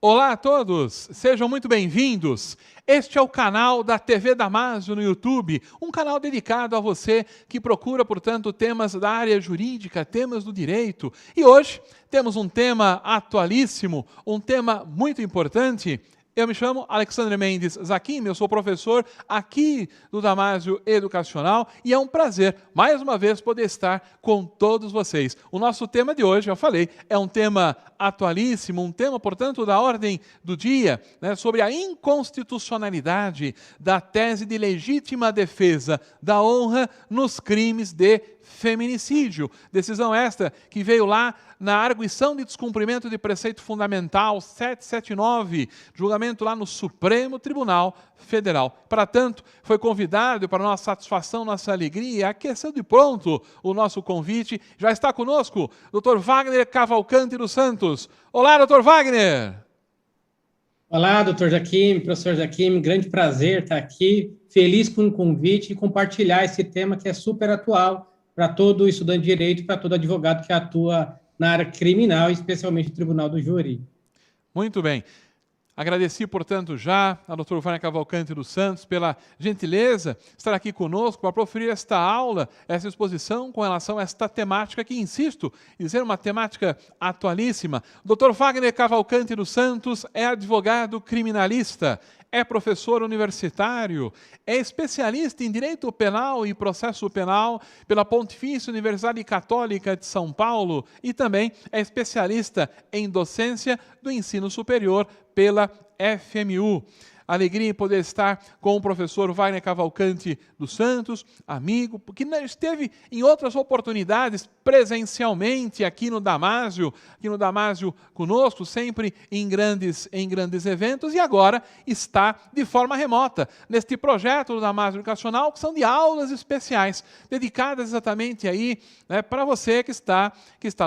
Olá a todos, sejam muito bem-vindos. Este é o canal da TV Damásio no YouTube, um canal dedicado a você que procura, portanto, temas da área jurídica, temas do direito. E hoje temos um tema atualíssimo, um tema muito importante. Eu me chamo Alexandre Mendes Zaquim, eu sou professor aqui do Damásio Educacional e é um prazer, mais uma vez, poder estar com todos vocês. O nosso tema de hoje, eu falei, é um tema atualíssimo, um tema, portanto, da ordem do dia, né, sobre a inconstitucionalidade da tese de legítima defesa da honra nos crimes de feminicídio. Decisão esta que veio lá na arguição de descumprimento de preceito fundamental 779, julgamento lá no Supremo Tribunal Federal. Para tanto, foi convidado, para nossa satisfação, nossa alegria, aqueceu de pronto o nosso convite. Já está conosco o Dr. Wagner Cavalcante dos Santos. Olá, Dr. Wagner! Olá, doutor Zaquim, professor Zaquim, grande prazer estar aqui, feliz com o convite e compartilhar esse tema que é super atual para todo estudante de direito, para todo advogado que atua na área criminal, especialmente no Tribunal do Júri. Muito bem. Agradeci, portanto, já a doutora Wagner Cavalcante dos Santos pela gentileza de estar aqui conosco para proferir esta aula, essa exposição com relação a esta temática que, insisto, em ser uma temática atualíssima. Dr. Wagner Cavalcante dos Santos é advogado criminalista, é professor universitário, é especialista em Direito Penal e Processo Penal pela Pontifícia Universidade Católica de São Paulo e também é especialista em docência do ensino superior pela FMU. Alegria em poder estar com o professor Wagner Cavalcante dos Santos, amigo, porque esteve em outras oportunidades presencialmente aqui no Damásio conosco, sempre em grandes eventos, e agora está de forma remota neste projeto do Damásio Educacional, que são de aulas especiais, dedicadas exatamente aí, né, para você que está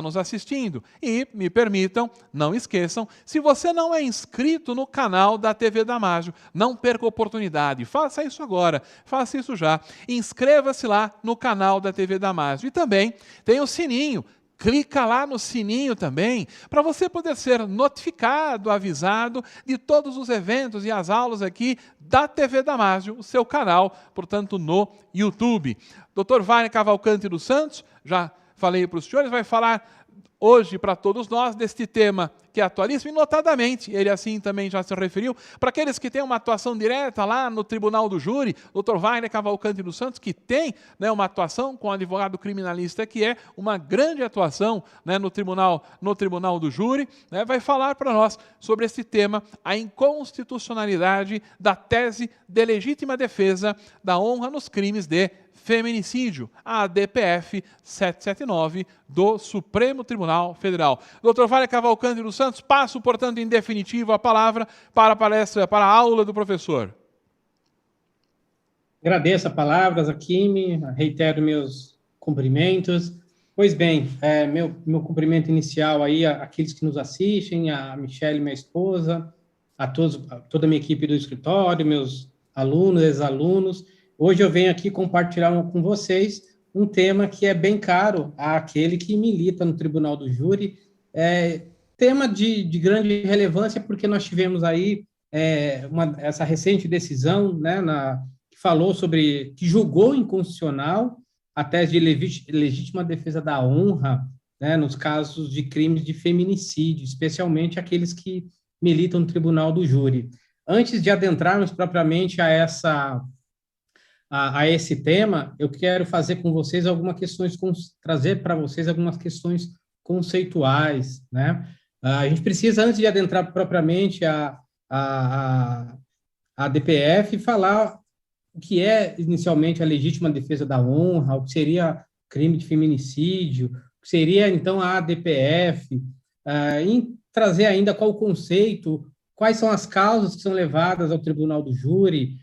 nos assistindo. E me permitam, não esqueçam, se você não é inscrito no canal da TV Damásio, não perca a oportunidade, faça isso agora, faça isso já. Inscreva-se lá no canal da TV Damásio. E também tem o sininho, clica lá no sininho também, para você poder ser notificado, avisado de todos os eventos e as aulas aqui da TV Damásio, o seu canal, portanto, no YouTube. Dr. Wagner Cavalcante dos Santos, já falei para os senhores, vai falar hoje para todos nós deste tema que é atualíssimo, e notadamente, ele assim também já se referiu, para aqueles que têm uma atuação direta lá no Tribunal do Júri, Dr. Wagner Cavalcante dos Santos, que tem, né, uma atuação com advogado criminalista, que é uma grande atuação, né, no Tribunal do Júri, né, vai falar para nós sobre esse tema, a inconstitucionalidade da tese de legítima defesa da honra nos crimes de feminicídio, a ADPF 779 do Supremo Tribunal Federal. Dr. Wagner Cavalcante dos Santos, passo, portanto, em definitivo a palavra para a palestra, para a aula do professor. Agradeço a palavra, Zaquim, reitero meus cumprimentos. Pois bem, meu cumprimento inicial aí àqueles que nos assistem, a Michele, minha esposa, a toda a minha equipe do escritório, meus alunos, ex-alunos. Hoje eu venho aqui compartilhar com vocês um tema que é bem caro àquele que milita no Tribunal do Júri. Tema de grande relevância, porque nós tivemos aí essa recente decisão, né, que falou sobre, que julgou inconstitucional a tese de legítima defesa da honra, né, nos casos de crimes de feminicídio, especialmente aqueles que militam no Tribunal do Júri. Antes de adentrarmos propriamente a esse tema, eu quero fazer com vocês trazer para vocês algumas questões conceituais, né? A gente precisa, antes de adentrar propriamente a DPF, falar o que é inicialmente a legítima defesa da honra, o que seria crime de feminicídio, o que seria então a ADPF, e trazer ainda qual o conceito, quais são as causas que são levadas ao Tribunal do Júri,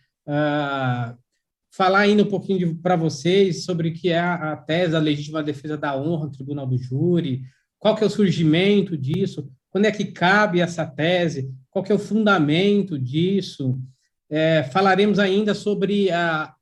falar ainda um pouquinho para vocês sobre o que é a tese da legítima defesa da honra no Tribunal do Júri, qual que é o surgimento disso, quando é que cabe essa tese, qual que é o fundamento disso. Falaremos ainda sobre a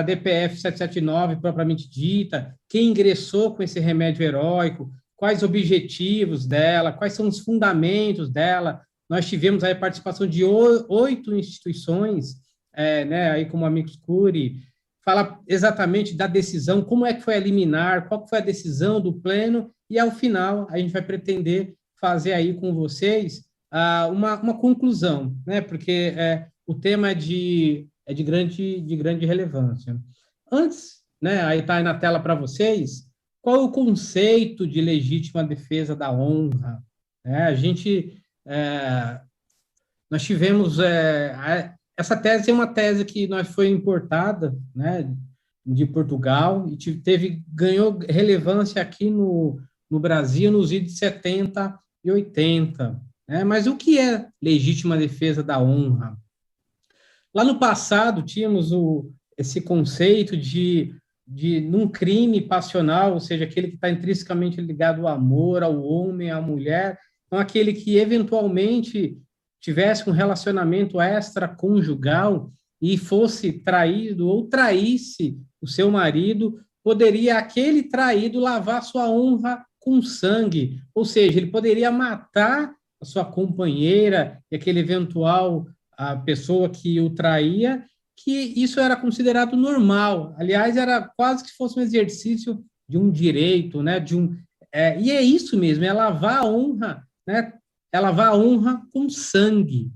DPF 779 propriamente dita, quem ingressou com esse remédio heróico, quais objetivos dela, quais são os fundamentos dela, nós tivemos aí a participação de 8 instituições, né, aí como Amicus Curiae, fala exatamente da decisão, como é que foi a liminar, qual foi a decisão do pleno, e ao final a gente vai pretender fazer aí com vocês uma conclusão, né, porque o tema é de grande relevância. Antes, né, aí está aí na tela para vocês, qual é o conceito de legítima defesa da honra? Nós tivemos essa tese é uma tese que foi importada, né, de Portugal e ganhou relevância aqui no Brasil nos anos 70 e 80. Né? Mas o que é legítima defesa da honra? Lá no passado tínhamos esse conceito de num crime passional, ou seja, aquele que está intrinsecamente ligado ao amor, ao homem, à mulher, então aquele que eventualmente tivesse um relacionamento extraconjugal e fosse traído ou traísse o seu marido, poderia aquele traído lavar sua honra com sangue, ou seja, ele poderia matar a sua companheira e aquele eventual a pessoa que o traía, que isso era considerado normal. Aliás, era quase que fosse um exercício de um direito, né? E é isso mesmo, é lavar a honra, né? É lavar a honra com sangue.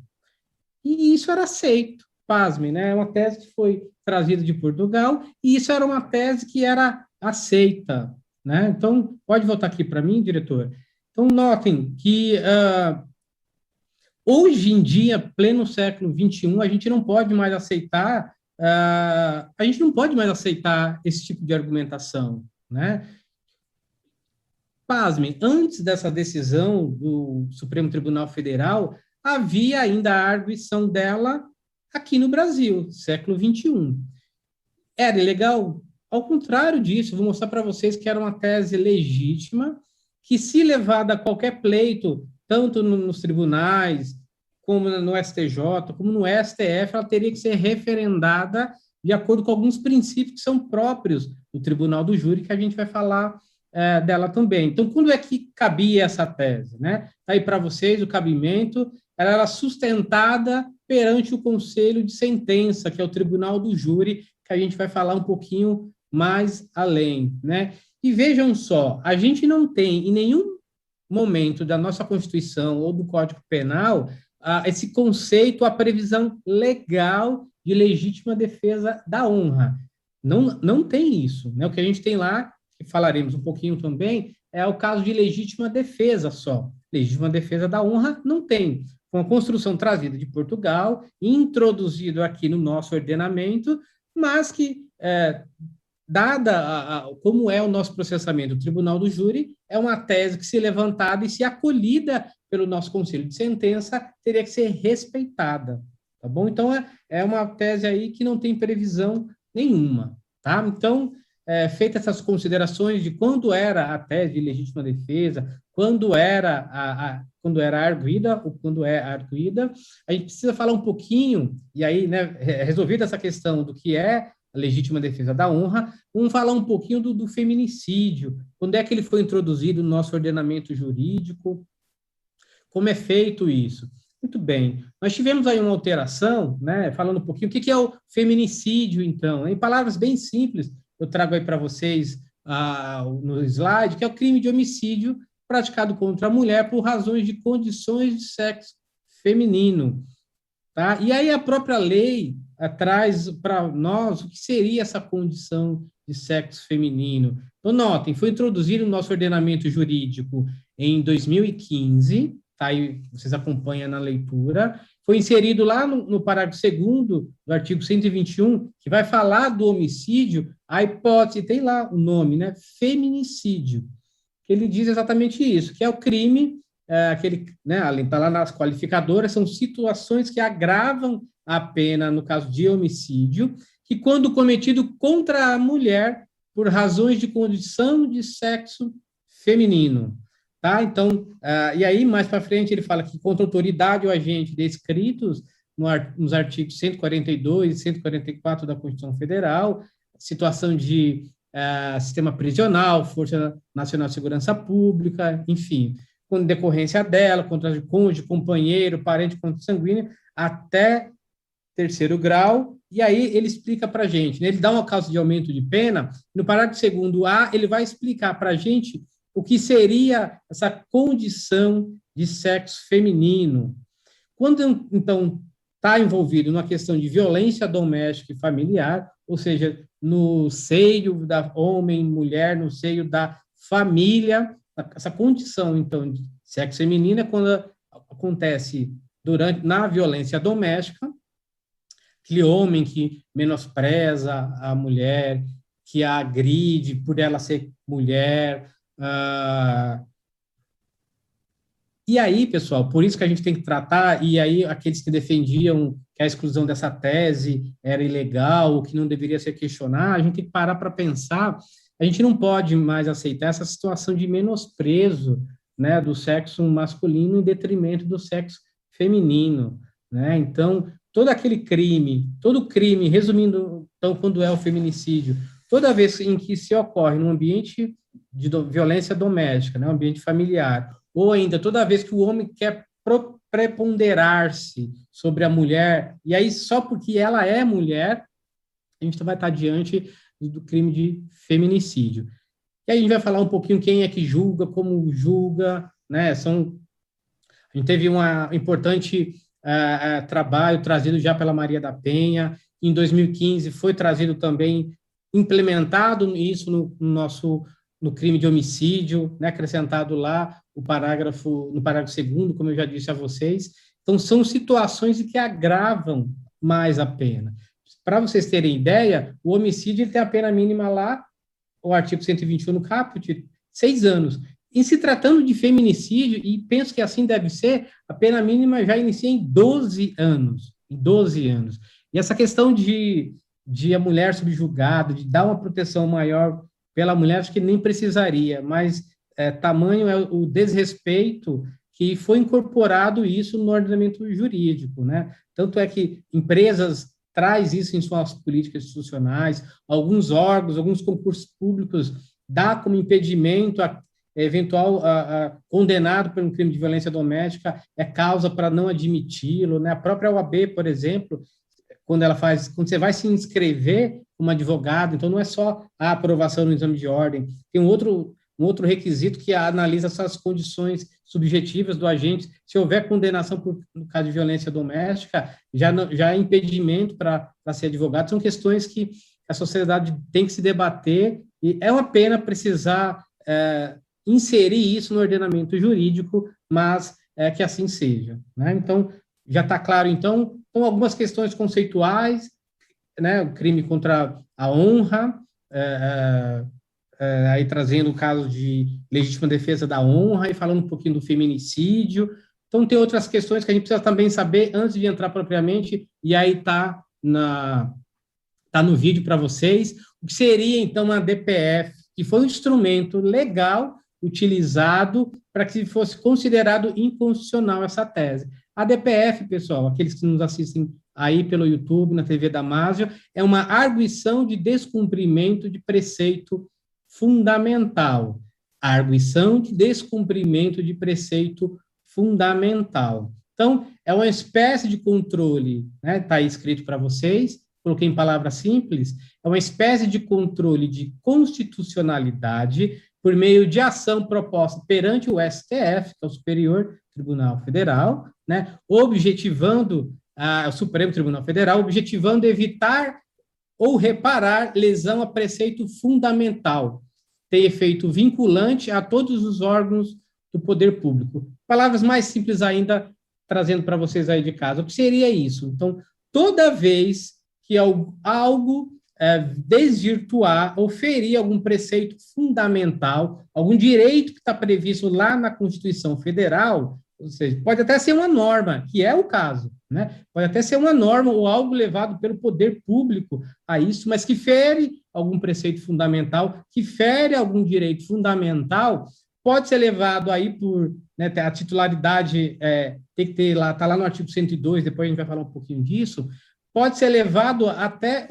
E isso era aceito, pasme, né? É uma tese que foi trazida de Portugal, e isso era uma tese que era aceita, né? Então, pode voltar aqui para mim, diretor. Então, notem que hoje em dia, pleno século XXI, a gente não pode mais aceitar esse tipo de argumentação, né? Pasmem, antes dessa decisão do Supremo Tribunal Federal, havia ainda a arguição dela aqui no Brasil, século XXI. Era ilegal? Ao contrário disso, vou mostrar para vocês que era uma tese legítima, que se levada a qualquer pleito, tanto nos tribunais, como no STJ, como no STF, ela teria que ser referendada de acordo com alguns princípios que são próprios do Tribunal do Júri, que a gente vai falar dela também. Então, quando é que cabia essa tese? Né? Está aí para vocês o cabimento, ela era sustentada perante o Conselho de Sentença, que é o Tribunal do Júri, que a gente vai falar um pouquinho mais além. Né? E vejam só, a gente não tem em nenhum momento da nossa Constituição ou do Código Penal esse conceito, a previsão legal de legítima defesa da honra. Não tem isso. Né? O que a gente tem lá, que falaremos um pouquinho também, é o caso de legítima defesa só. Legítima defesa da honra não tem. Foi uma construção trazida de Portugal, introduzido aqui no nosso ordenamento, mas que, dada como é o nosso processamento do Tribunal do Júri, é uma tese que, se levantada e se acolhida pelo nosso Conselho de Sentença, teria que ser respeitada, tá bom? Então, é uma tese aí que não tem previsão nenhuma, tá? Então, feitas essas considerações de quando era a tese de legítima defesa, quando era arguida ou quando é arguida, a gente precisa falar um pouquinho, e aí, né, resolvida essa questão do que é a legítima defesa da honra, vamos falar um pouquinho do feminicídio, quando é que ele foi introduzido no nosso ordenamento jurídico, como é feito isso. Muito bem, nós tivemos aí uma alteração, né, falando um pouquinho, o que é o feminicídio, então? Em palavras bem simples, eu trago aí para vocês no slide, que é o crime de homicídio praticado contra a mulher por razões de condições de sexo feminino. Tá? E aí a própria lei traz para nós o que seria essa condição de sexo feminino. Então, notem, foi introduzido no nosso ordenamento jurídico em 2015, tá? Aí vocês acompanham na leitura, foi inserido lá no parágrafo 2º do artigo 121, que vai falar do homicídio, a hipótese, tem lá o nome, né? Feminicídio, que ele diz exatamente isso, que é o crime, aquele, né, está lá nas qualificadoras, são situações que agravam a pena, no caso de homicídio, que quando cometido contra a mulher por razões de condição de sexo feminino. Tá? Então, e aí, mais para frente, ele fala que contra a autoridade ou agente descritos nos artigos 142 e 144 da Constituição Federal, situação de sistema prisional, Força Nacional de Segurança Pública, enfim. com decorrência dela, contra o cônjuge, companheiro, parente consanguíneo, até terceiro grau, e aí ele explica para a gente, né? Ele dá uma causa de aumento de pena, no parágrafo 2º A, ele vai explicar para a gente o que seria essa condição de sexo feminino. Quando, então, está envolvido numa questão de violência doméstica e familiar, ou seja, no seio da homem, mulher, no seio da família, essa condição, então, de sexo feminino é quando acontece na violência doméstica, aquele homem que menospreza a mulher, que a agride por ela ser mulher. E aí, pessoal, por isso que a gente tem que tratar, e aí aqueles que defendiam que a exclusão dessa tese era ilegal, ou que não deveria ser questionada, a gente tem que parar para pensar, a gente não pode mais aceitar essa situação de menosprezo, né, do sexo masculino em detrimento do sexo feminino, né? Então, todo crime, resumindo, então, quando é o feminicídio, toda vez em que se ocorre num ambiente de violência doméstica, né, um ambiente familiar, ou ainda toda vez que o homem quer preponderar-se sobre a mulher, e aí só porque ela é mulher, a gente vai estar diante do crime de feminicídio. E aí a gente vai falar um pouquinho quem é que julga, como julga, né? A gente teve um importante trabalho trazido já pela Maria da Penha, em 2015 foi trazido também, implementado isso no crime de homicídio, né, acrescentado lá no parágrafo 2º, como eu já disse a vocês. Então, são situações que agravam mais a pena. Para vocês terem ideia, o homicídio ele tem a pena mínima lá, o artigo 121 no caput, 6 anos. Em se tratando de feminicídio, e penso que assim deve ser, a pena mínima já inicia em 12 anos. Em 12 anos. E essa questão de a mulher subjugada, de dar uma proteção maior pela mulher, acho que nem precisaria, mas tamanho é o desrespeito que foi incorporado isso no ordenamento jurídico, né? Tanto é que empresas traz isso em suas políticas institucionais, alguns órgãos, alguns concursos públicos dá como impedimento a eventual condenado por um crime de violência doméstica é causa para não admiti-lo, né? A própria OAB, por exemplo, quando você vai se inscrever como advogado, então não é só a aprovação no exame de ordem, tem um outro requisito que analisa essas condições subjetivas do agente. Se houver condenação no caso de violência doméstica, já é impedimento para ser advogado. São questões que a sociedade tem que se debater e é uma pena precisar inserir isso no ordenamento jurídico, mas que assim seja, né? Então, já está claro, então, algumas questões conceituais, né? O crime contra a honra, aí trazendo o caso de legítima defesa da honra e falando um pouquinho do feminicídio. Então, tem outras questões que a gente precisa também saber antes de entrar propriamente, e aí está no vídeo para vocês, o que seria, então, a DPF, que foi um instrumento legal utilizado para que fosse considerado inconstitucional essa tese. A DPF, pessoal, aqueles que nos assistem aí pelo YouTube, na TV Damásio, é uma arguição de descumprimento de preceito fundamental. Arguição de descumprimento de preceito fundamental. Então, é uma espécie de controle, né? Está aí escrito para vocês, coloquei em palavras simples, é uma espécie de controle de constitucionalidade por meio de ação proposta perante o STF, que é o Superior Tribunal Federal, né? Objetivando, o Supremo Tribunal Federal, objetivando evitar ou reparar lesão a preceito fundamental, tem efeito vinculante a todos os órgãos do poder público. Palavras mais simples ainda, trazendo para vocês aí de casa. O que seria isso? Então, toda vez que algo desvirtuar ou ferir algum preceito fundamental, algum direito que está previsto lá na Constituição Federal, ou seja, pode até ser uma norma, que é o caso, né? Pode até ser uma norma ou algo levado pelo poder público a isso, mas que fere algum preceito fundamental, que fere algum direito fundamental, pode ser levado aí por, né, a titularidade, tem que ter lá, está lá no artigo 102, depois a gente vai falar um pouquinho disso, pode ser levado até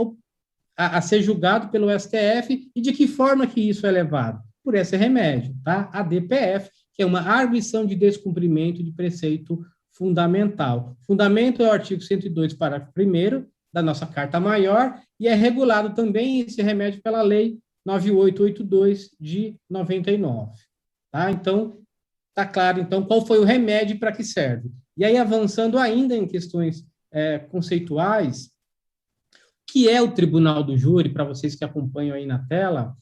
a ser julgado pelo STF, e de que forma que isso é levado? Por esse remédio, tá? A DPF, que é uma arguição de descumprimento de preceito fundamental. Fundamento é o artigo 102, parágrafo 1º da nossa Carta Maior, e é regulado também esse remédio pela Lei 9882 de 99. Tá? Então, está claro, então, qual foi o remédio e para que serve. E aí, avançando ainda em questões conceituais, que é o Tribunal do Júri, para vocês que acompanham aí na tela,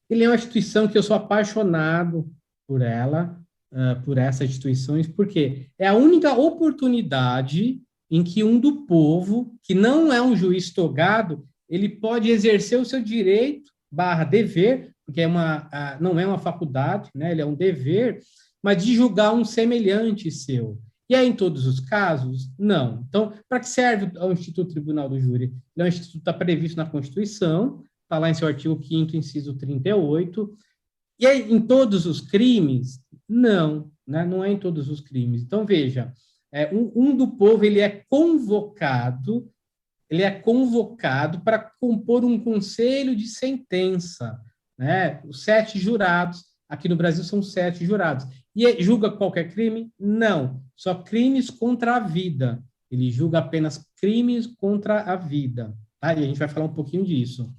ele é uma instituição que eu sou apaixonado por ela, por essas instituições, porque é a única oportunidade em que um do povo, que não é um juiz togado, ele pode exercer o seu direito / dever, porque não é uma faculdade, né? Ele é um dever, mas de julgar um semelhante seu. E é em todos os casos? Não. Então, para que serve o Instituto Tribunal do Júri? Ele é um instituto que está previsto na Constituição, está lá em seu artigo 5º, inciso 38. E aí, em todos os crimes? Não, né? Não é em todos os crimes. Então, veja, um do povo ele é convocado para compor um conselho de sentença, né? Os 7 jurados, aqui no Brasil são 7 jurados. E julga qualquer crime? Não, só crimes contra a vida. Ele julga apenas crimes contra a vida. Tá? E a gente vai falar um pouquinho disso.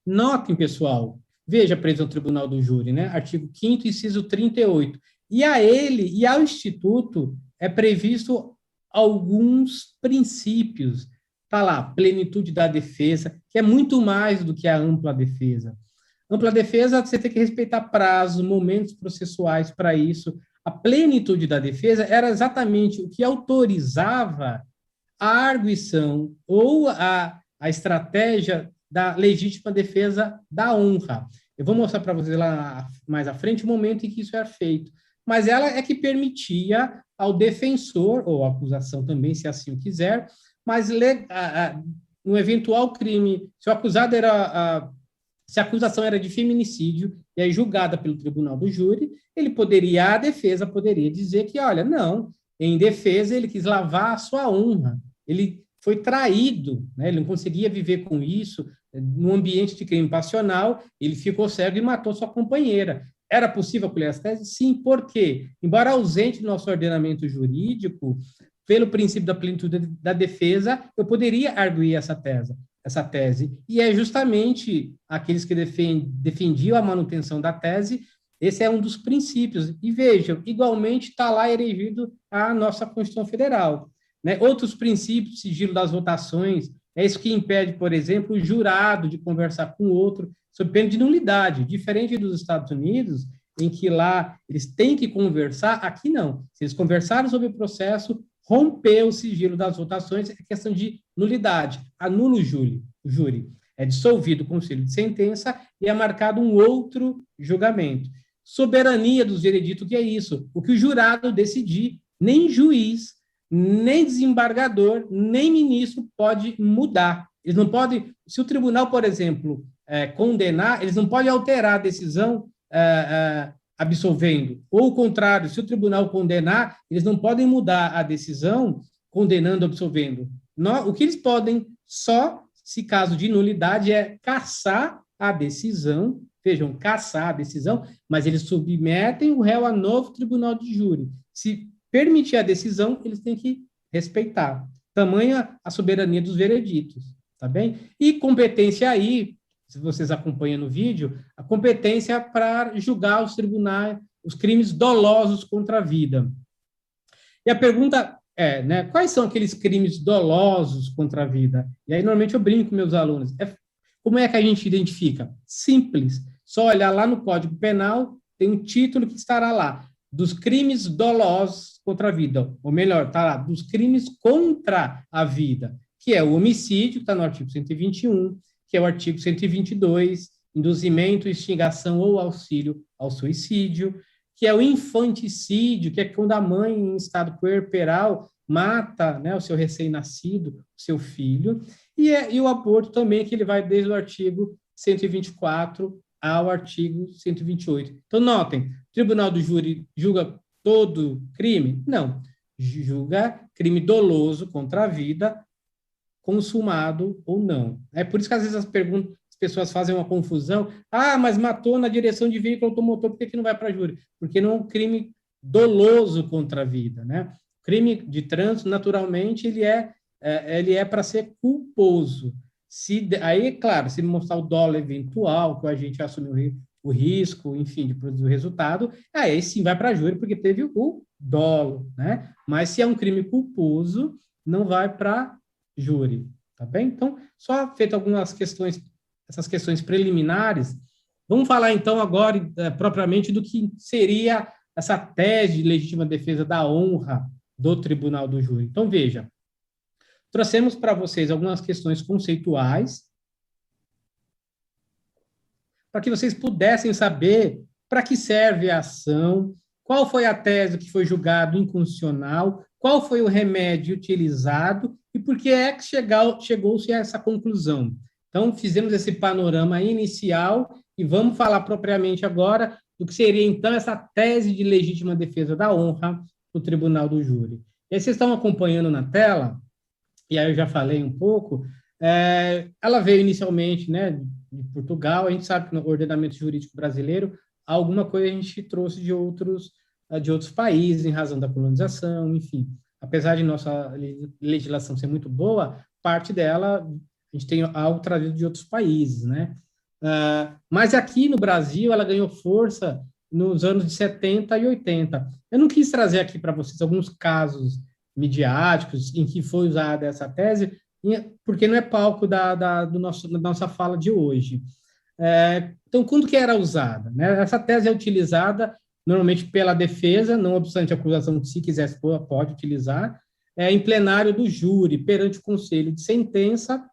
Notem, pessoal, veja a previsão do Tribunal do Júri, né? Artigo 5º, inciso 38. E a ele e ao Instituto é previsto alguns princípios. Está lá, plenitude da defesa, que é muito mais do que a ampla defesa. Ampla defesa, você tem que respeitar prazos, momentos processuais para isso. A plenitude da defesa era exatamente o que autorizava a arguição ou a estratégia da legítima defesa da honra. Eu vou mostrar para vocês lá mais à frente o momento em que isso era feito. Mas ela é que permitia ao defensor, ou a acusação também, se assim o quiser, mas no eventual crime, se a acusação era de feminicídio, e aí julgada pelo Tribunal do Júri, a defesa poderia dizer que, olha, não, em defesa ele quis lavar a sua honra, ele foi traído, né? Ele não conseguia viver com isso, no ambiente de crime passional, ele ficou cego e matou sua companheira. Era possível acolher as teses? Sim, por quê? Embora ausente do nosso ordenamento jurídico, pelo princípio da plenitude da defesa, eu poderia arguir essa tese. E é justamente aqueles que defendiam a manutenção da tese, esse é um dos princípios. E vejam, igualmente está lá erigido a nossa Constituição Federal. Né? Outros princípios, sigilo das votações, é isso que impede, por exemplo, o jurado de conversar com o outro, sob pena de nulidade, diferente dos Estados Unidos, em que lá eles têm que conversar, aqui não. Se eles conversaram sobre o processo, rompeu o sigilo das votações, é questão de nulidade. Anula o júri. É dissolvido o conselho de sentença e é marcado um outro julgamento. Soberania dos vereditos, que é isso? O que o jurado decidir, nem juiz, nem desembargador, nem ministro pode mudar. Eles não podem, se o tribunal, por exemplo, condenar, eles não podem alterar a decisão absolvendo. Ou o contrário, se o tribunal condenar, eles não podem mudar a decisão condenando, absolvendo. O que eles podem, só se caso de nulidade, é cassar a decisão, vejam, cassar a decisão, mas eles submetem o réu a novo tribunal de júri. Se permitir a decisão, eles têm que respeitar. Tamanha a soberania dos vereditos, tá bem? E competência aí, se vocês acompanham no vídeo, a competência para julgar os tribunais, os crimes dolosos contra a vida. E a pergunta é, né, quais são aqueles crimes dolosos contra a vida? E aí, normalmente, eu brinco com meus alunos. Como é que a gente identifica? Simples. Só olhar lá no Código Penal, tem um título que estará lá, dos crimes dolosos contra a vida. Ou melhor, está lá, dos crimes contra a vida, que é o homicídio, que está no artigo 121, que é o artigo 122, induzimento, instigação ou auxílio ao suicídio, que é o infanticídio, que é quando a mãe, em estado puerperal, mata, né, o seu recém-nascido, o seu filho, e o aborto também, que ele vai desde o artigo 124 ao artigo 128. Então, notem, o Tribunal do Júri julga todo crime? Não. Julga crime doloso contra a vida, consumado ou não. É por isso que, às vezes, as pessoas fazem uma confusão. Ah, mas matou na direção de veículo automotor, por que não vai para júri? Porque não é um crime doloso contra a vida, né? Crime de trânsito, naturalmente, ele é para ser culposo. Aí, claro, se mostrar o dolo eventual, que o agente assumiu o risco, enfim, de produzir o resultado, aí sim vai para júri, porque teve o dolo, né? Mas se é um crime culposo, não vai para júri, tá bem? Então, só feito algumas questões, essas questões preliminares, vamos falar então agora propriamente do que seria essa tese de legítima defesa da honra do tribunal do júri. Então, veja, trouxemos para vocês algumas questões conceituais para que vocês pudessem saber para que serve a ação, qual foi a tese que foi julgado inconstitucional, qual foi o remédio utilizado e por que é que chegou-se a essa conclusão. Então, fizemos esse panorama inicial e vamos falar propriamente agora do que seria, então, essa tese de legítima defesa da honra do tribunal do júri. E aí vocês estão acompanhando na tela, e aí eu já falei um pouco, ela veio inicialmente, né, de Portugal. A gente sabe que no ordenamento jurídico brasileiro, alguma coisa a gente trouxe de outros países, em razão da colonização, enfim. Apesar de nossa legislação ser muito boa, parte dela a gente tem algo trazido de outros países, né? Mas aqui no Brasil, ela ganhou força nos anos de 70 e 80. Eu não quis trazer aqui para vocês alguns casos midiáticos em que foi usada essa tese, porque não é palco da nossa fala de hoje. Então, quando que era usada? Né? Essa tese é utilizada normalmente pela defesa, não obstante a acusação, se quisesse, pode utilizar, em plenário do júri, perante o conselho de sentença,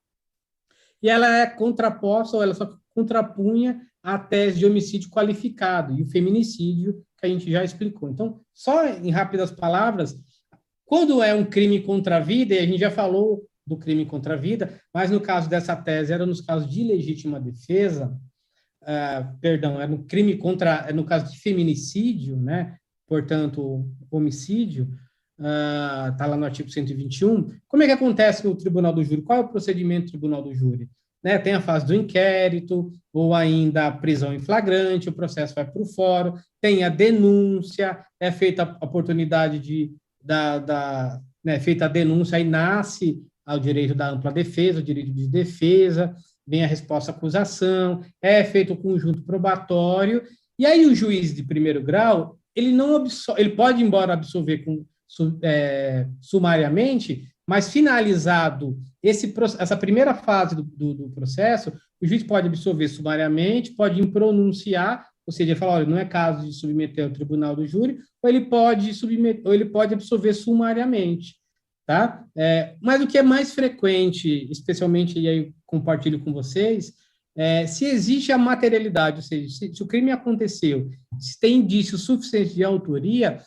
e ela é contraposta, ou ela só contrapunha a tese de homicídio qualificado e o feminicídio, que a gente já explicou. Então, só em rápidas palavras, quando é um crime contra a vida, e a gente já falou do crime contra a vida, mas no caso dessa tese era nos casos de legítima defesa, era no crime no caso de feminicídio, né? Portanto, homicídio, está lá no artigo 121. Como é que acontece no tribunal do júri? Qual é o procedimento do tribunal do júri? Né? Tem a fase do inquérito, ou ainda a prisão em flagrante, o processo vai para o fórum, tem a denúncia, é feita a oportunidade né, feita a denúncia, aí nasce o direito da ampla defesa, o direito de defesa, vem a resposta à acusação, é feito o conjunto probatório, e aí o juiz de primeiro grau, ele pode, embora absolver sumariamente, mas finalizado essa primeira fase do processo, o juiz pode absolver sumariamente, pode impronunciar, ou seja, ele fala, olha, não é caso de submeter ao tribunal do júri, ou ele pode absolver sumariamente, tá? Mas o que é mais frequente, especialmente, e aí compartilho com vocês, se existe a materialidade, ou seja, se o crime aconteceu, se tem indício suficiente de autoria,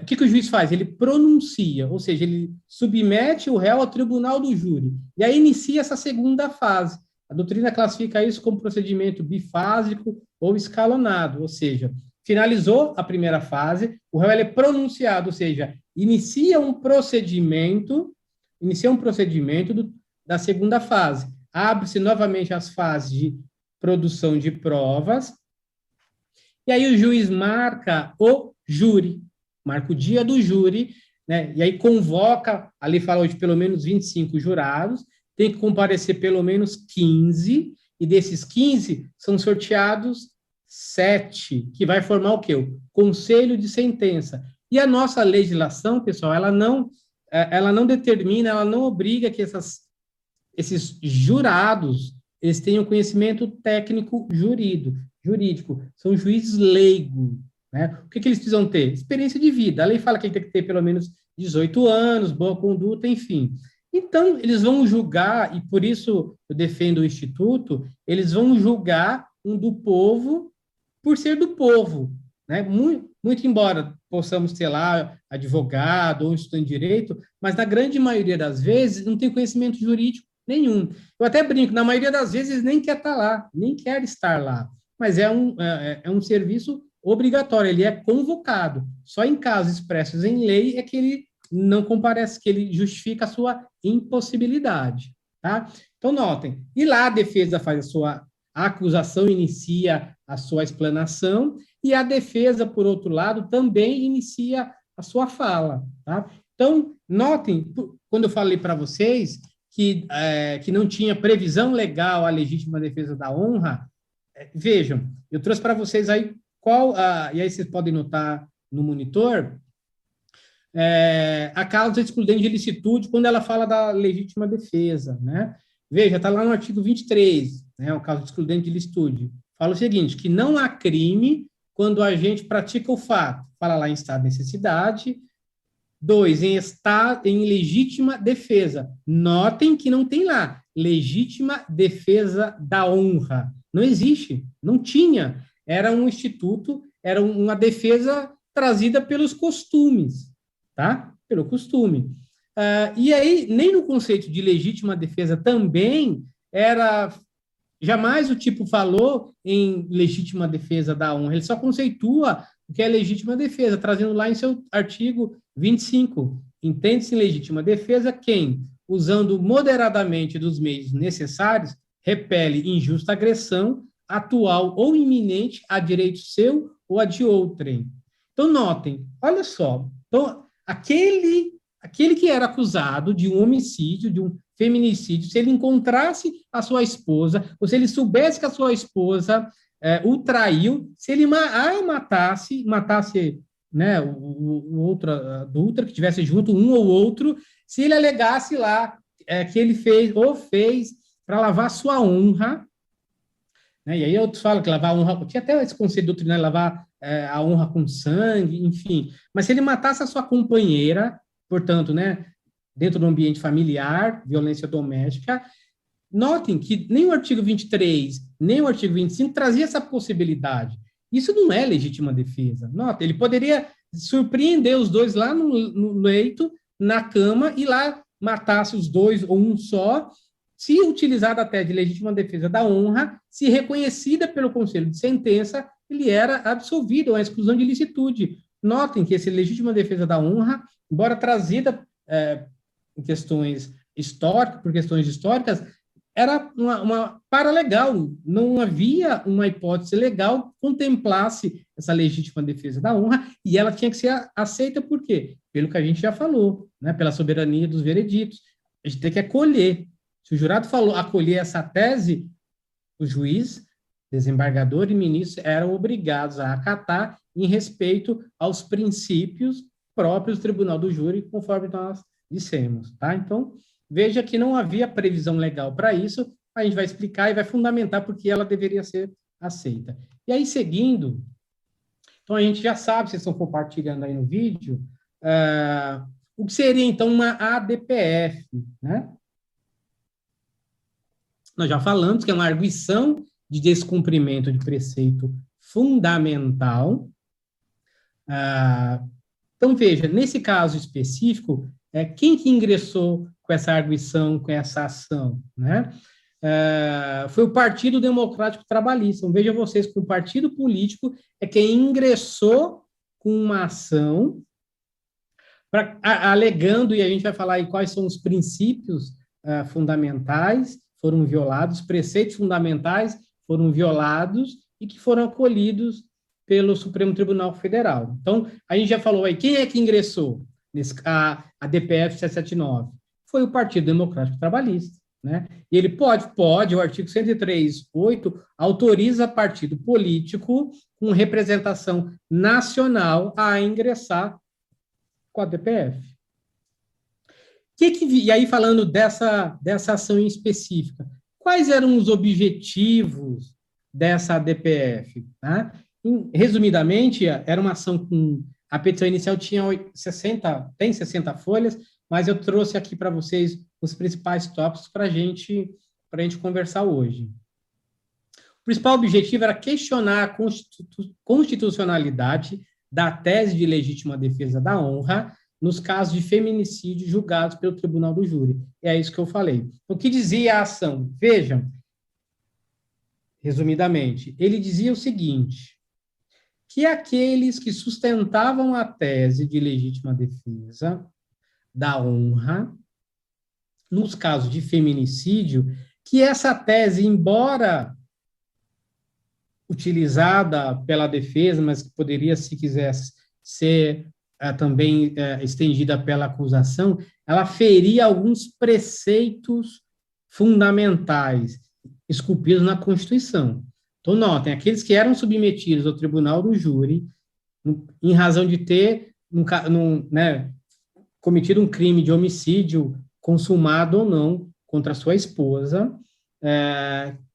o que o juiz faz? Ele pronuncia, ou seja, ele submete o réu ao tribunal do júri, e aí inicia essa segunda fase. A doutrina classifica isso como procedimento bifásico ou escalonado, ou seja, finalizou a primeira fase, o réu é pronunciado, ou seja, inicia um procedimento da segunda fase. Abre-se novamente as fases de produção de provas, e aí o juiz marca o júri, marca o dia do júri, né? E aí convoca, ali fala de pelo menos 25 jurados, tem que comparecer pelo menos 15, e desses 15 são sorteados 7, que vai formar o quê? O conselho de sentença. E a nossa legislação, pessoal, ela não determina, ela não obriga que esses jurados eles tenham conhecimento técnico jurídico. São juízes leigos, né? O que eles precisam ter? Experiência de vida. A lei fala que tem que ter pelo menos 18 anos, boa conduta, enfim. Então, eles vão julgar, e por isso eu defendo o Instituto, eles vão julgar um do povo por ser do povo, né? Muito embora possamos ter lá advogado ou estudante de direito, mas na grande maioria das vezes não tem conhecimento jurídico nenhum. Eu até brinco, na maioria das vezes nem quer estar lá, nem quer estar lá, mas é um serviço obrigatório, ele é convocado. Só em casos expressos em lei é que ele não comparece, que ele justifica a sua impossibilidade, tá? Então, notem, e lá a defesa faz a acusação inicia a sua explanação, e a defesa, por outro lado, também inicia a sua fala, tá? Então, notem, quando eu falei para vocês que não tinha previsão legal à legítima defesa da honra, vejam, eu trouxe para vocês aí e aí vocês podem notar no monitor, a causa excludente de ilicitude quando ela fala da legítima defesa, né? Veja, está lá no artigo 23, né, o caso excludente de ilicitude. Fala o seguinte, que não há crime quando a gente pratica o fato, fala lá em estado de necessidade. 2, em legítima defesa. Notem que não tem lá legítima defesa da honra. Não existe, não tinha. Era um instituto, era uma defesa trazida pelos costumes, tá? Pelo costume. E aí, nem no conceito de legítima defesa também era. Jamais o tipo falou em legítima defesa da honra, ele só conceitua o que é legítima defesa, trazendo lá em seu artigo 25. Entende-se legítima defesa quem, usando moderadamente dos meios necessários, repele injusta agressão, atual ou iminente, a direito seu ou a de outrem. Então, notem, olha só. Então, aquele que era acusado de um homicídio, de um feminicídio, se ele encontrasse a sua esposa, ou se ele soubesse que a sua esposa o traiu, se ele matasse, né, o outro adulto que estivesse junto, um ou outro, se ele alegasse lá que ele fez para lavar sua honra, né, e aí outros falam que lavar a honra, tinha até esse conceito doutrinário, lavar a honra com sangue, enfim, mas se ele matasse a sua companheira, portanto, né, dentro do ambiente familiar, violência doméstica, notem que nem o artigo 23, nem o artigo 25 trazia essa possibilidade. Isso não é legítima defesa. Nota, ele poderia surpreender os dois lá no leito, na cama, e lá matasse os dois ou um só, se utilizada até de legítima defesa da honra, se reconhecida pelo conselho de sentença, ele era absolvido, a exclusão de ilicitude. Notem que essa legítima defesa da honra, embora trazida em questões históricas, por questões históricas, era uma paralegal, não havia uma hipótese legal que contemplasse essa legítima defesa da honra, e ela tinha que ser aceita por quê? Pelo que a gente já falou, né? Pela soberania dos vereditos. A gente tem que acolher. Se o jurado falou acolher essa tese, o juiz, desembargador e ministro eram obrigados a acatar em respeito aos princípios próprios do Tribunal do Júri, conforme nós dissemos, tá? Então, veja que não havia previsão legal para isso, a gente vai explicar e vai fundamentar porque ela deveria ser aceita. E aí, seguindo, então a gente já sabe, vocês estão compartilhando aí no vídeo, o que seria, então, uma ADPF, né? Nós já falamos que é uma arguição de descumprimento de preceito fundamental. Então, veja, nesse caso específico, quem que ingressou com essa arguição, com essa ação, né? Foi o Partido Democrático Trabalhista. Então, veja vocês que o partido político é quem ingressou com uma ação alegando, e a gente vai falar aí quais são os princípios fundamentais foram violados, preceitos fundamentais foram violados e que foram acolhidos pelo Supremo Tribunal Federal. Então, a gente já falou aí, quem é que ingressou a DPF 779? Foi o Partido Democrático Trabalhista, né? E ele pode, o artigo 103.8 autoriza partido político com representação nacional a ingressar com a DPF. E aí, falando dessa ação em específica, quais eram os objetivos dessa DPF? Né? Resumidamente, era uma ação com... A petição inicial tem 60 folhas, mas eu trouxe aqui para vocês os principais tópicos para a gente conversar hoje. O principal objetivo era questionar a constitucionalidade da tese de legítima defesa da honra nos casos de feminicídio julgados pelo Tribunal do Júri. É isso que eu falei. O que dizia a ação? Vejam, resumidamente, ele dizia o seguinte, que aqueles que sustentavam a tese de legítima defesa da honra nos casos de feminicídio, que essa tese, embora utilizada pela defesa, mas que poderia, se quisesse, ser também estendida pela acusação, ela feria alguns preceitos fundamentais esculpidos na Constituição. Então, notem, aqueles que eram submetidos ao tribunal do júri, em razão de ter cometido um crime de homicídio consumado ou não contra sua esposa,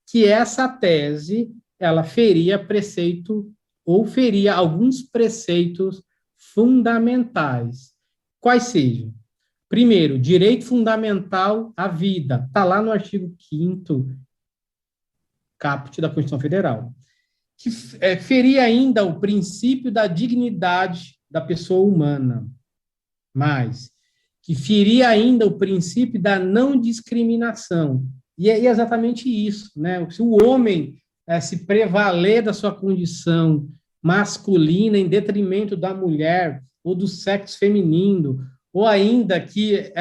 que essa tese ela feria preceito ou feria alguns preceitos fundamentais. Quais sejam? Primeiro, direito fundamental à vida. Está lá no artigo 5º caput da Constituição Federal. Que feria ainda o princípio da dignidade da pessoa humana. Mais, que feria ainda o princípio da não discriminação. E é exatamente isso, né? Se o homem se prevaler da sua condição masculina em detrimento da mulher ou do sexo feminino, ou ainda que,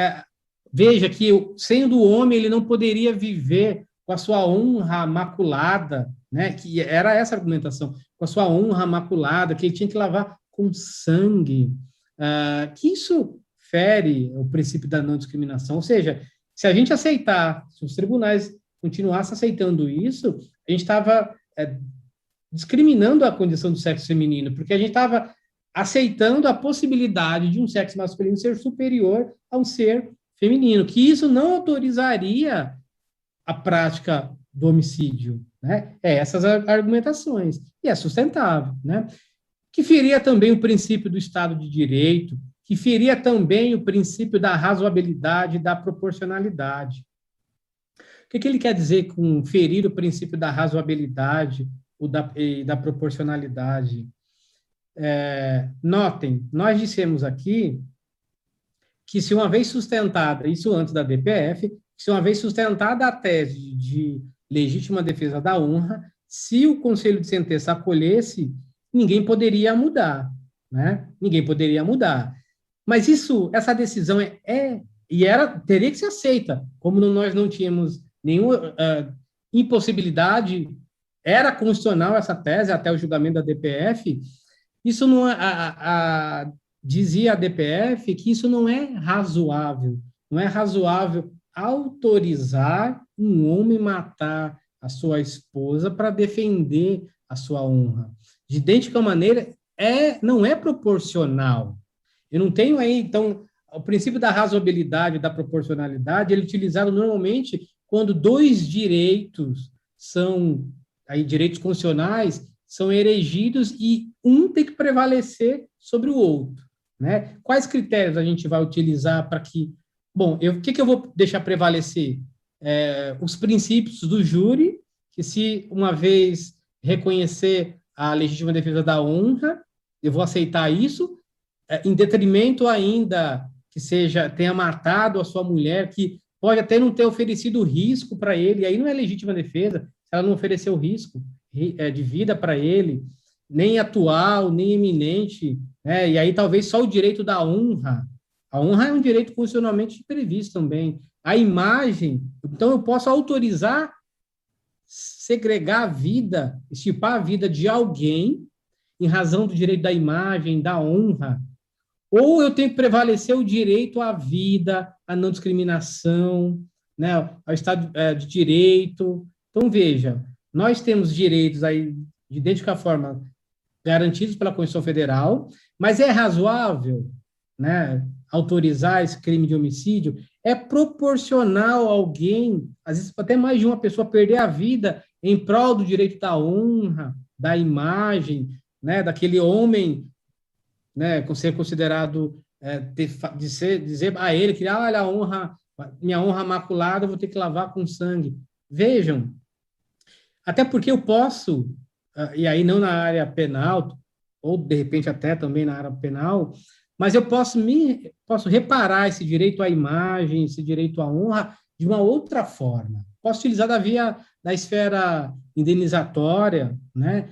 veja que sendo homem ele não poderia viver com a sua honra maculada, né? Que era essa a argumentação, com a sua honra maculada, que ele tinha que lavar com sangue, que isso fere o princípio da não discriminação. Ou seja, se a gente aceitar, se os tribunais continuassem aceitando isso, a gente estava discriminando a condição do sexo feminino, porque a gente estava aceitando a possibilidade de um sexo masculino ser superior a um ser feminino, que isso não autorizaria a prática do homicídio, né? Essas argumentações, e é sustentável, né? Que feria também o princípio do Estado de Direito, que feria também o princípio da razoabilidade e da proporcionalidade. O que ele quer dizer com ferir o princípio da razoabilidade e da proporcionalidade? Notem, nós dissemos aqui que se uma vez sustentada, isso antes da DPF, se uma vez sustentada a tese de legítima defesa da honra, se o Conselho de Sentença acolhesse, ninguém poderia mudar, né? Ninguém poderia mudar. Mas essa decisão teria que ser aceita, como nós não tínhamos nenhuma impossibilidade, era constitucional essa tese até o julgamento da DPF, isso não dizia a DPF que isso não é razoável autorizar um homem matar a sua esposa para defender a sua honra. De idêntica maneira, não é proporcional. Eu não tenho aí, então, o princípio da razoabilidade e da proporcionalidade, ele é utilizado normalmente quando dois direitos direitos constitucionais, são erigidos e um tem que prevalecer sobre o outro, né? Quais critérios a gente vai utilizar para que... Bom, o que eu vou deixar prevalecer? Os princípios do júri, que se uma vez reconhecer a legítima defesa da honra, eu vou aceitar isso, em detrimento ainda que tenha matado a sua mulher, que pode até não ter oferecido risco para ele, e aí não é legítima defesa, se ela não ofereceu risco de vida para ele, nem atual, nem iminente, né? E aí talvez só o direito da honra. A honra é um direito constitucionalmente previsto também. A imagem, então eu posso autorizar segregar a vida, estipar a vida de alguém em razão do direito da imagem, da honra, ou eu tenho que prevalecer o direito à vida, à não discriminação, né, ao Estado de Direito. Então, veja, nós temos direitos aí, de idêntica forma, garantidos pela Constituição Federal, mas é razoável, né, autorizar esse crime de homicídio? É proporcional a alguém, às vezes até mais de uma pessoa, perder a vida em prol do direito da honra, da imagem, né, daquele homem, né, ser considerado, dizer a ele que, olha, minha honra maculada, eu vou ter que lavar com sangue. Vejam, até porque eu posso, e aí não na área penal, ou de repente até também na área penal, mas eu posso reparar esse direito à imagem, esse direito à honra de uma outra forma. Posso utilizar da esfera indenizatória, né?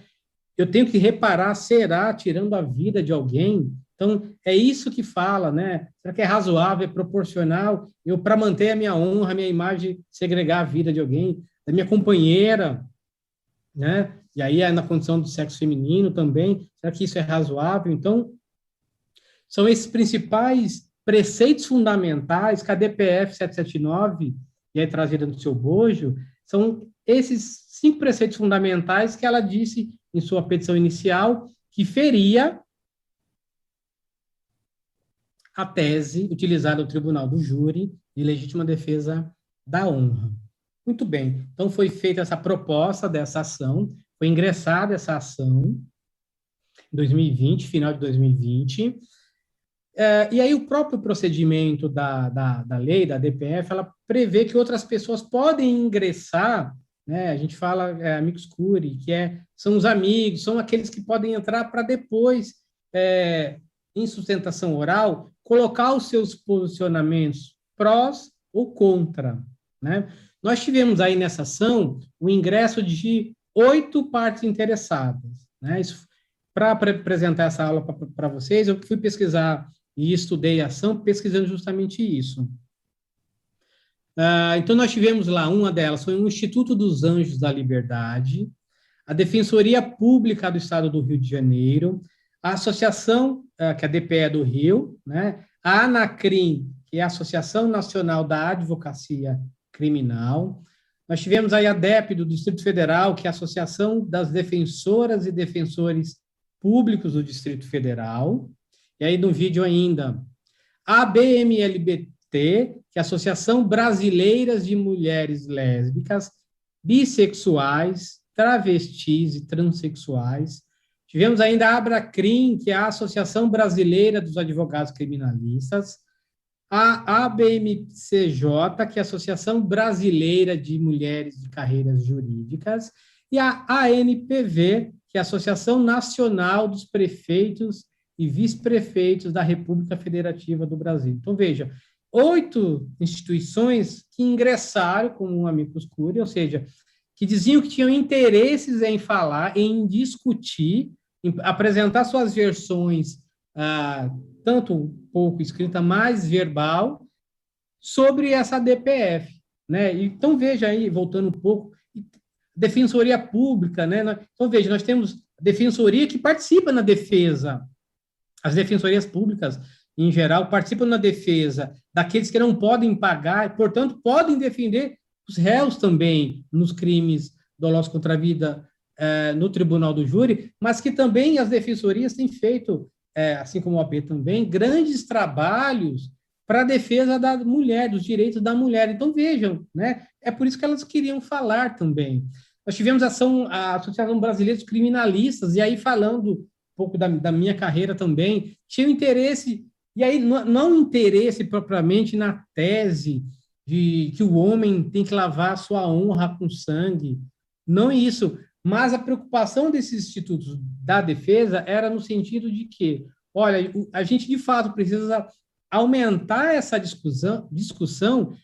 Eu tenho que reparar, será tirando a vida de alguém, Então, é isso que fala, né? Será que é razoável, é proporcional eu, para manter a minha honra, a minha imagem, segregar a vida de alguém, da minha companheira, né? E aí é na condição do sexo feminino também. Será que isso é razoável? Então, são esses principais preceitos fundamentais que a DPF 779, e aí trazida no seu bojo, são esses 5 preceitos fundamentais que ela disse em sua petição inicial que feria a tese utilizada no tribunal do júri de legítima defesa da honra. Muito bem, então foi feita essa proposta dessa ação, foi ingressada essa ação em 2020, final de 2020, e aí o próprio procedimento da lei, da DPF, ela prevê que outras pessoas podem ingressar, né, a gente fala amicus curiae, são os amigos, são aqueles que podem entrar para depois, em sustentação oral, colocar os seus posicionamentos prós ou contra, né? Nós tivemos aí nessa ação o ingresso de 8 partes interessadas, né? Para apresentar essa aula para vocês, eu fui pesquisar e estudei a ação pesquisando justamente isso. Então, nós tivemos lá, uma delas foi o Instituto dos Anjos da Liberdade, a Defensoria Pública do Estado do Rio de Janeiro, a associação, que é a DPE do Rio, né? A ANACRIM, que é a Associação Nacional da Advocacia Criminal. Nós tivemos aí a DEP do Distrito Federal, que é a Associação das Defensoras e Defensores Públicos do Distrito Federal. E aí no vídeo ainda, a ABMLBT, que é a Associação Brasileira de Mulheres Lésbicas, Bissexuais, Travestis e Transsexuais. Tivemos ainda a ABRACRIM, que é a Associação Brasileira dos Advogados Criminalistas, a ABMCJ, que é a Associação Brasileira de Mulheres de Carreiras Jurídicas, e a ANPV, que é a Associação Nacional dos Prefeitos e Vice-Prefeitos da República Federativa do Brasil. Então, veja, 8 instituições que ingressaram como um amicus curiae, ou seja, que diziam que tinham interesses em falar, em discutir, em apresentar suas versões, tanto um pouco escrita, mais verbal, sobre essa DPF, né? Então, veja aí, voltando um pouco, Defensoria Pública, né? Então, veja, nós temos a Defensoria que participa na defesa, as defensorias públicas, em geral, participam na defesa daqueles que não podem pagar, e, portanto, podem defender os réus também nos crimes dolosos contra a vida no tribunal do júri, mas que também as defensorias têm feito, assim como a OAB também, grandes trabalhos para a defesa da mulher, dos direitos da mulher. Então, vejam, né? É por isso que elas queriam falar também. Nós tivemos a Associação Brasileira dos Criminalistas, e aí falando um pouco da minha carreira também, tinha interesse, e aí não interesse propriamente na tese de que o homem tem que lavar a sua honra com sangue, não isso, mas a preocupação desses institutos da defesa era no sentido de que, olha, a gente de fato precisa aumentar essa discussão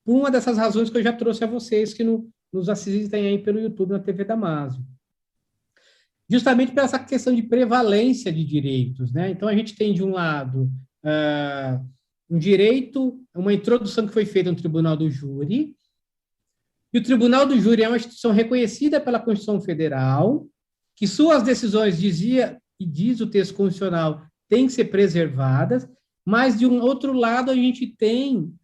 por uma dessas razões que eu já trouxe a vocês que nos assistem aí pelo YouTube na TV Damásio. Justamente por essa questão de prevalência de direitos, né? Então, a gente tem, de um lado, um direito, uma introdução que foi feita no Tribunal do Júri, e o Tribunal do Júri é uma instituição reconhecida pela Constituição Federal, que suas decisões, diz o texto constitucional, têm que ser preservadas, mas, de um outro lado, a gente tem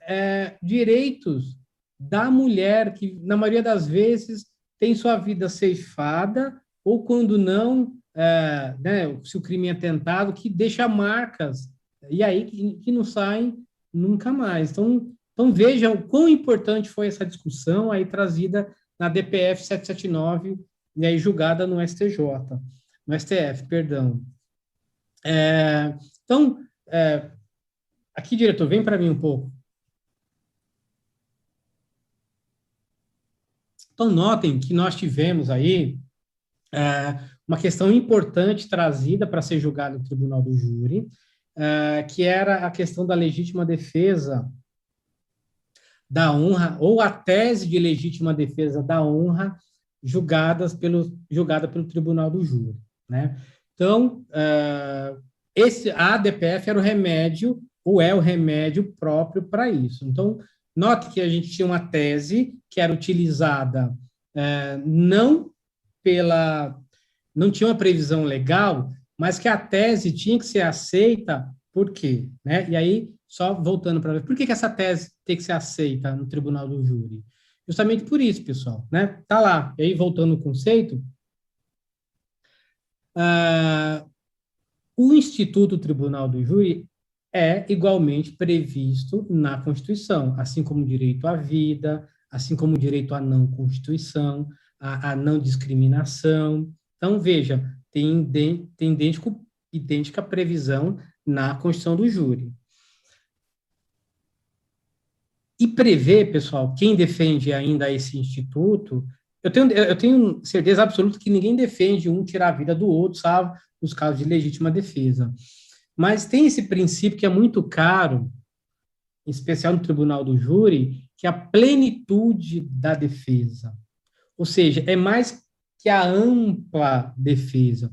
direitos da mulher, que, na maioria das vezes, tem sua vida ceifada, ou, quando não, né, se o crime é tentado, que deixa marcas, e aí que não saem nunca mais. Então, vejam o quão importante foi essa discussão aí trazida na DPF 779, e aí julgada no STF, perdão. Então, aqui, diretor, vem para mim um pouco. Então, notem que nós tivemos aí uma questão importante trazida para ser julgada no Tribunal do Júri, que era a questão da legítima defesa da honra, ou a tese de legítima defesa da honra, julgada pelo Tribunal do Júri, né? Então, a ADPF era o remédio, ou é o remédio próprio para isso. Então, note que a gente tinha uma tese que era utilizada não não tinha uma previsão legal, mas que a tese tinha que ser aceita, por quê? Né? E aí, só voltando para ver, por que essa tese tem que ser aceita no tribunal do júri? Justamente por isso, pessoal, né? Tá lá. E aí, voltando ao conceito, o Instituto Tribunal do Júri é igualmente previsto na Constituição, assim como o direito à vida, assim como o direito à não constituição, à não discriminação. Então, veja, tem idêntica previsão na Constituição do Júri. E prevê, pessoal, quem defende ainda esse instituto, eu tenho certeza absoluta que ninguém defende um tirar a vida do outro, sabe, nos casos de legítima defesa. Mas tem esse princípio que é muito caro, em especial no Tribunal do Júri, que é a plenitude da defesa. Ou seja, é mais que a ampla defesa.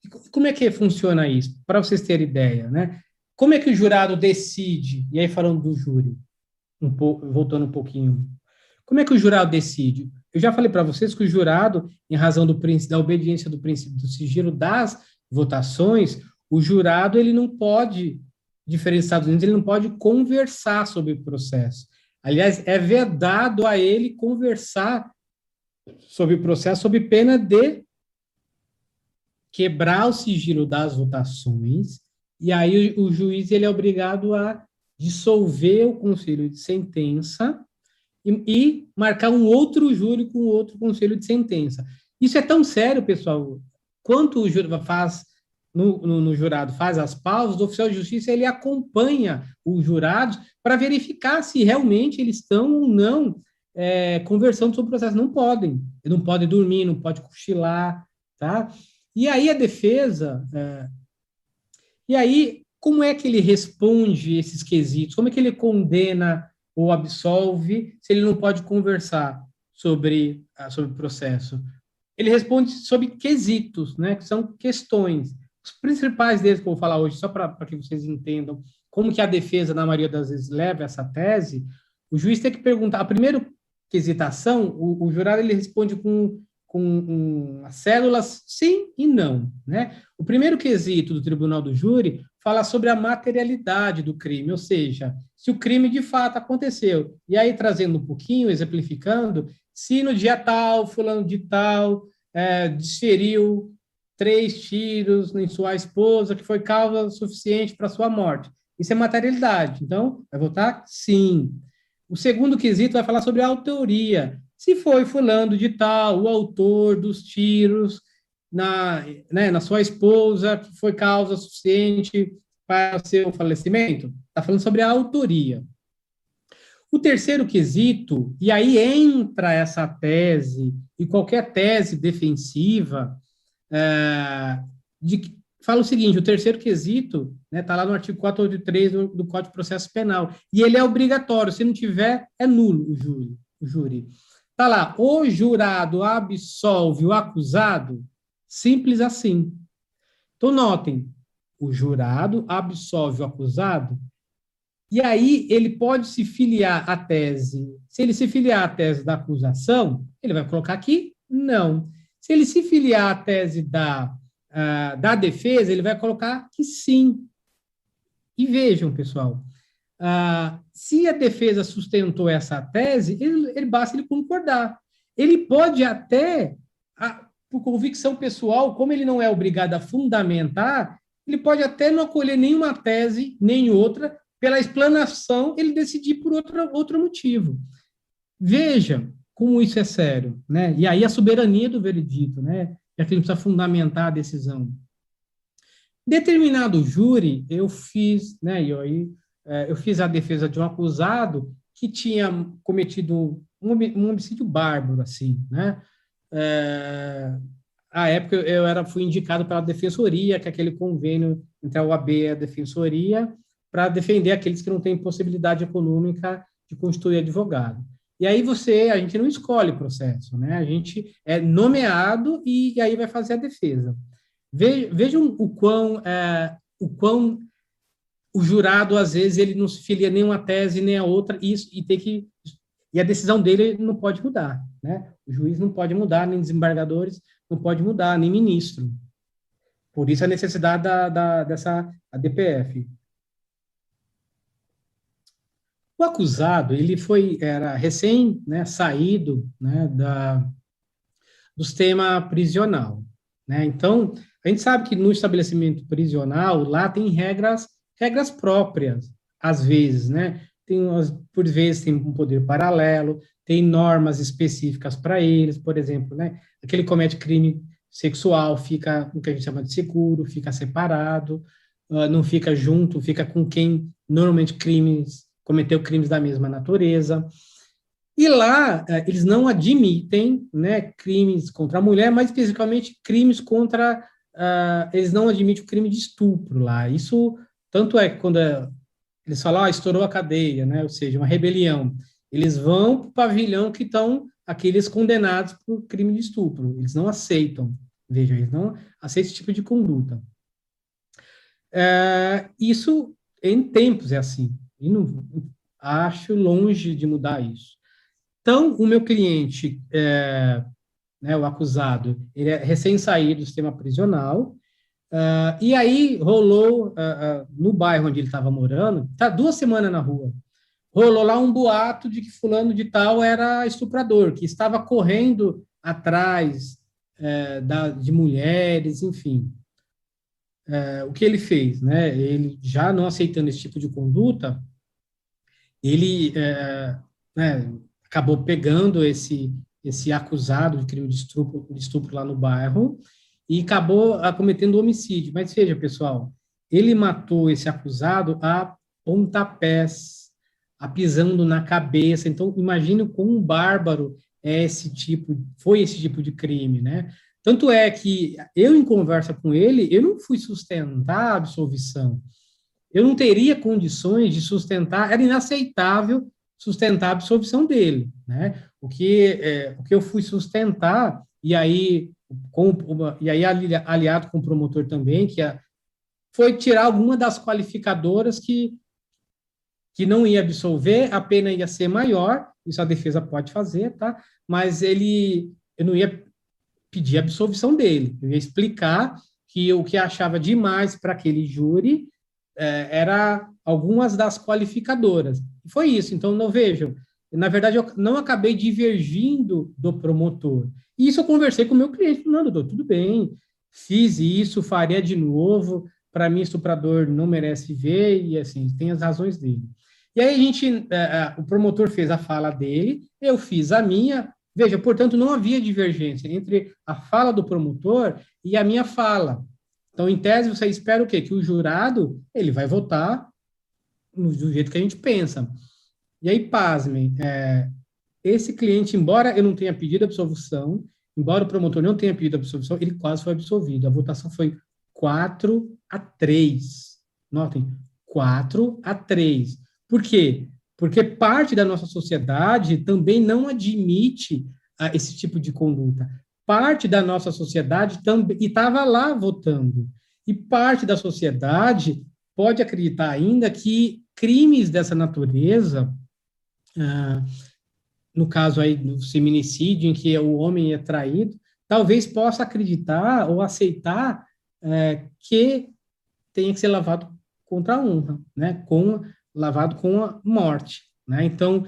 E como é que funciona isso? Para vocês terem ideia, né? Como é que o jurado decide? E aí falando do júri, voltando um pouquinho. Como é que o jurado decide? Eu já falei para vocês que o jurado, em razão da obediência do princípio do sigilo das votações, o jurado ele não pode, diferente dos Estados Unidos, ele não pode conversar sobre o processo. Aliás, é vedado a ele conversar sobre o processo, sob pena de quebrar o sigilo das votações, e aí o juiz ele é obrigado a dissolver o conselho de sentença e marcar um outro júri com outro conselho de sentença. Isso é tão sério, pessoal, quanto o júri faz no jurado faz as pausas, o oficial de justiça ele acompanha os jurados para verificar se realmente eles estão ou não conversando sobre o processo. Não podem dormir, não pode cochilar, tá? E aí a defesa, e aí como é que ele responde esses quesitos? Como é que ele condena ou absolve se ele não pode conversar sobre o processo? Ele responde sobre quesitos, né, que são questões. Os principais deles que eu vou falar hoje, só para que vocês entendam como que a defesa, na maioria das vezes, leva essa tese, o juiz tem que perguntar, a primeira quesitação, o jurado ele responde com as células sim e não, né? O primeiro quesito do tribunal do júri fala sobre a materialidade do crime, ou seja, se o crime de fato aconteceu. E aí, trazendo um pouquinho, exemplificando, se no dia tal, fulano de tal, desferiu 3 tiros em sua esposa, que foi causa suficiente para sua morte. Isso é materialidade. Então, vai votar sim. O segundo quesito vai falar sobre a autoria. Se foi fulano de tal, o autor dos tiros na sua esposa, que foi causa suficiente para o seu falecimento, está falando sobre a autoria. O terceiro quesito, e aí entra essa tese, e qualquer tese defensiva, fala o seguinte, o terceiro quesito está lá no artigo 483 do Código de Processo Penal, e ele é obrigatório, se não tiver, é nulo o júri. Está lá, o jurado absolve o acusado, simples assim. Então, notem, o jurado absolve o acusado, e aí ele pode se filiar à tese. Se ele se filiar à tese da acusação, ele vai colocar aqui, não. Se ele se filiar à tese da defesa, ele vai colocar que sim. E vejam, pessoal, se a defesa sustentou essa tese, basta ele concordar. Ele pode até, por convicção pessoal, como ele não é obrigado a fundamentar, ele pode até não acolher nenhuma tese, nem outra, pela explanação, ele decidir por outro motivo. Veja como isso é sério, né? E aí a soberania do veredito, né? Já que ele precisa fundamentar a decisão. Determinado júri, eu fiz, né? Eu fiz a defesa de um acusado que tinha cometido um homicídio bárbaro, assim, né? À época eu fui indicado pela defensoria, que é aquele convênio entre a OAB e a defensoria, para defender aqueles que não têm possibilidade econômica de constituir advogado. E aí a gente não escolhe o processo, né? A gente é nomeado e aí vai fazer a defesa. Vejam o quão o jurado, às vezes, ele não se filia nem uma tese nem a outra, e a decisão dele não pode mudar, né? O juiz não pode mudar, nem desembargadores não pode mudar, nem ministro. Por isso a necessidade dessa ADPF. O acusado, ele era recém, né, saído, né, do sistema prisional, né? Então, a gente sabe que no estabelecimento prisional, lá tem regras próprias, às vezes, né? Por vezes tem um poder paralelo, tem normas específicas para eles, por exemplo, né? Aquele que comete crime sexual fica no que a gente chama de seguro, fica separado, não fica junto, fica com quem normalmente cometeu crimes da mesma natureza. E lá, eles não admitem, né, crimes contra a mulher, mas especificamente crimes contra... eles não admitem o crime de estupro lá. Isso, tanto é que quando eles falam, estourou a cadeia, né, ou seja, uma rebelião, eles vão para o pavilhão que estão aqueles condenados por crime de estupro. Eles não aceitam, veja, eles não aceitam esse tipo de conduta. Isso, em tempos, é assim. E não, acho longe de mudar isso. Então, o meu cliente, né, o acusado, ele é recém-saído do sistema prisional, e aí rolou, no bairro onde ele estava morando, está 2 semanas na rua, rolou lá um boato de que fulano de tal era estuprador, que estava correndo atrás de mulheres, enfim. O que ele fez? Né? Ele, já não aceitando esse tipo de conduta, ele né, acabou pegando esse acusado de crime de estupro lá no bairro e acabou cometendo homicídio. Mas veja, pessoal, ele matou esse acusado a pontapés, pisando na cabeça. Então, imagine o quão bárbaro foi esse tipo de crime, né? Tanto é que eu, em conversa com ele, eu não fui sustentar a absolvição. Eu não teria condições de sustentar, era inaceitável sustentar a absolvição dele, né? O que eu fui sustentar, e aí aliado com o promotor também, foi tirar alguma das qualificadoras que não ia absolver, a pena ia ser maior, isso a defesa pode fazer, tá? Mas eu não ia pedir a absolvição dele, eu ia explicar que o que achava demais para aquele júri era algumas das qualificadoras. E foi isso. Então, não vejam, na verdade, eu não acabei divergindo do promotor. E isso eu conversei com o meu cliente, não, doutor, tudo bem, fiz isso, faria de novo, para mim, estuprador não merece ver, e assim, tem as razões dele. E aí o promotor fez a fala dele, eu fiz a minha, veja, portanto, não havia divergência entre a fala do promotor e a minha fala. Então, em tese, você espera o quê? Que o jurado, ele vai votar do jeito que a gente pensa. E aí, pasmem, esse cliente, embora eu não tenha pedido absolvição, embora o promotor não tenha pedido absolvição, ele quase foi absolvido. A votação foi 4-3. Notem, 4-3. Por quê? Porque parte da nossa sociedade também não admite esse tipo de conduta. Parte da nossa sociedade também estava lá votando. E parte da sociedade pode acreditar ainda que crimes dessa natureza, no caso aí do feminicídio, em que o homem é traído, talvez possa acreditar ou aceitar que tenha que ser lavado contra a honra, né? Lavado com a morte, né? Então,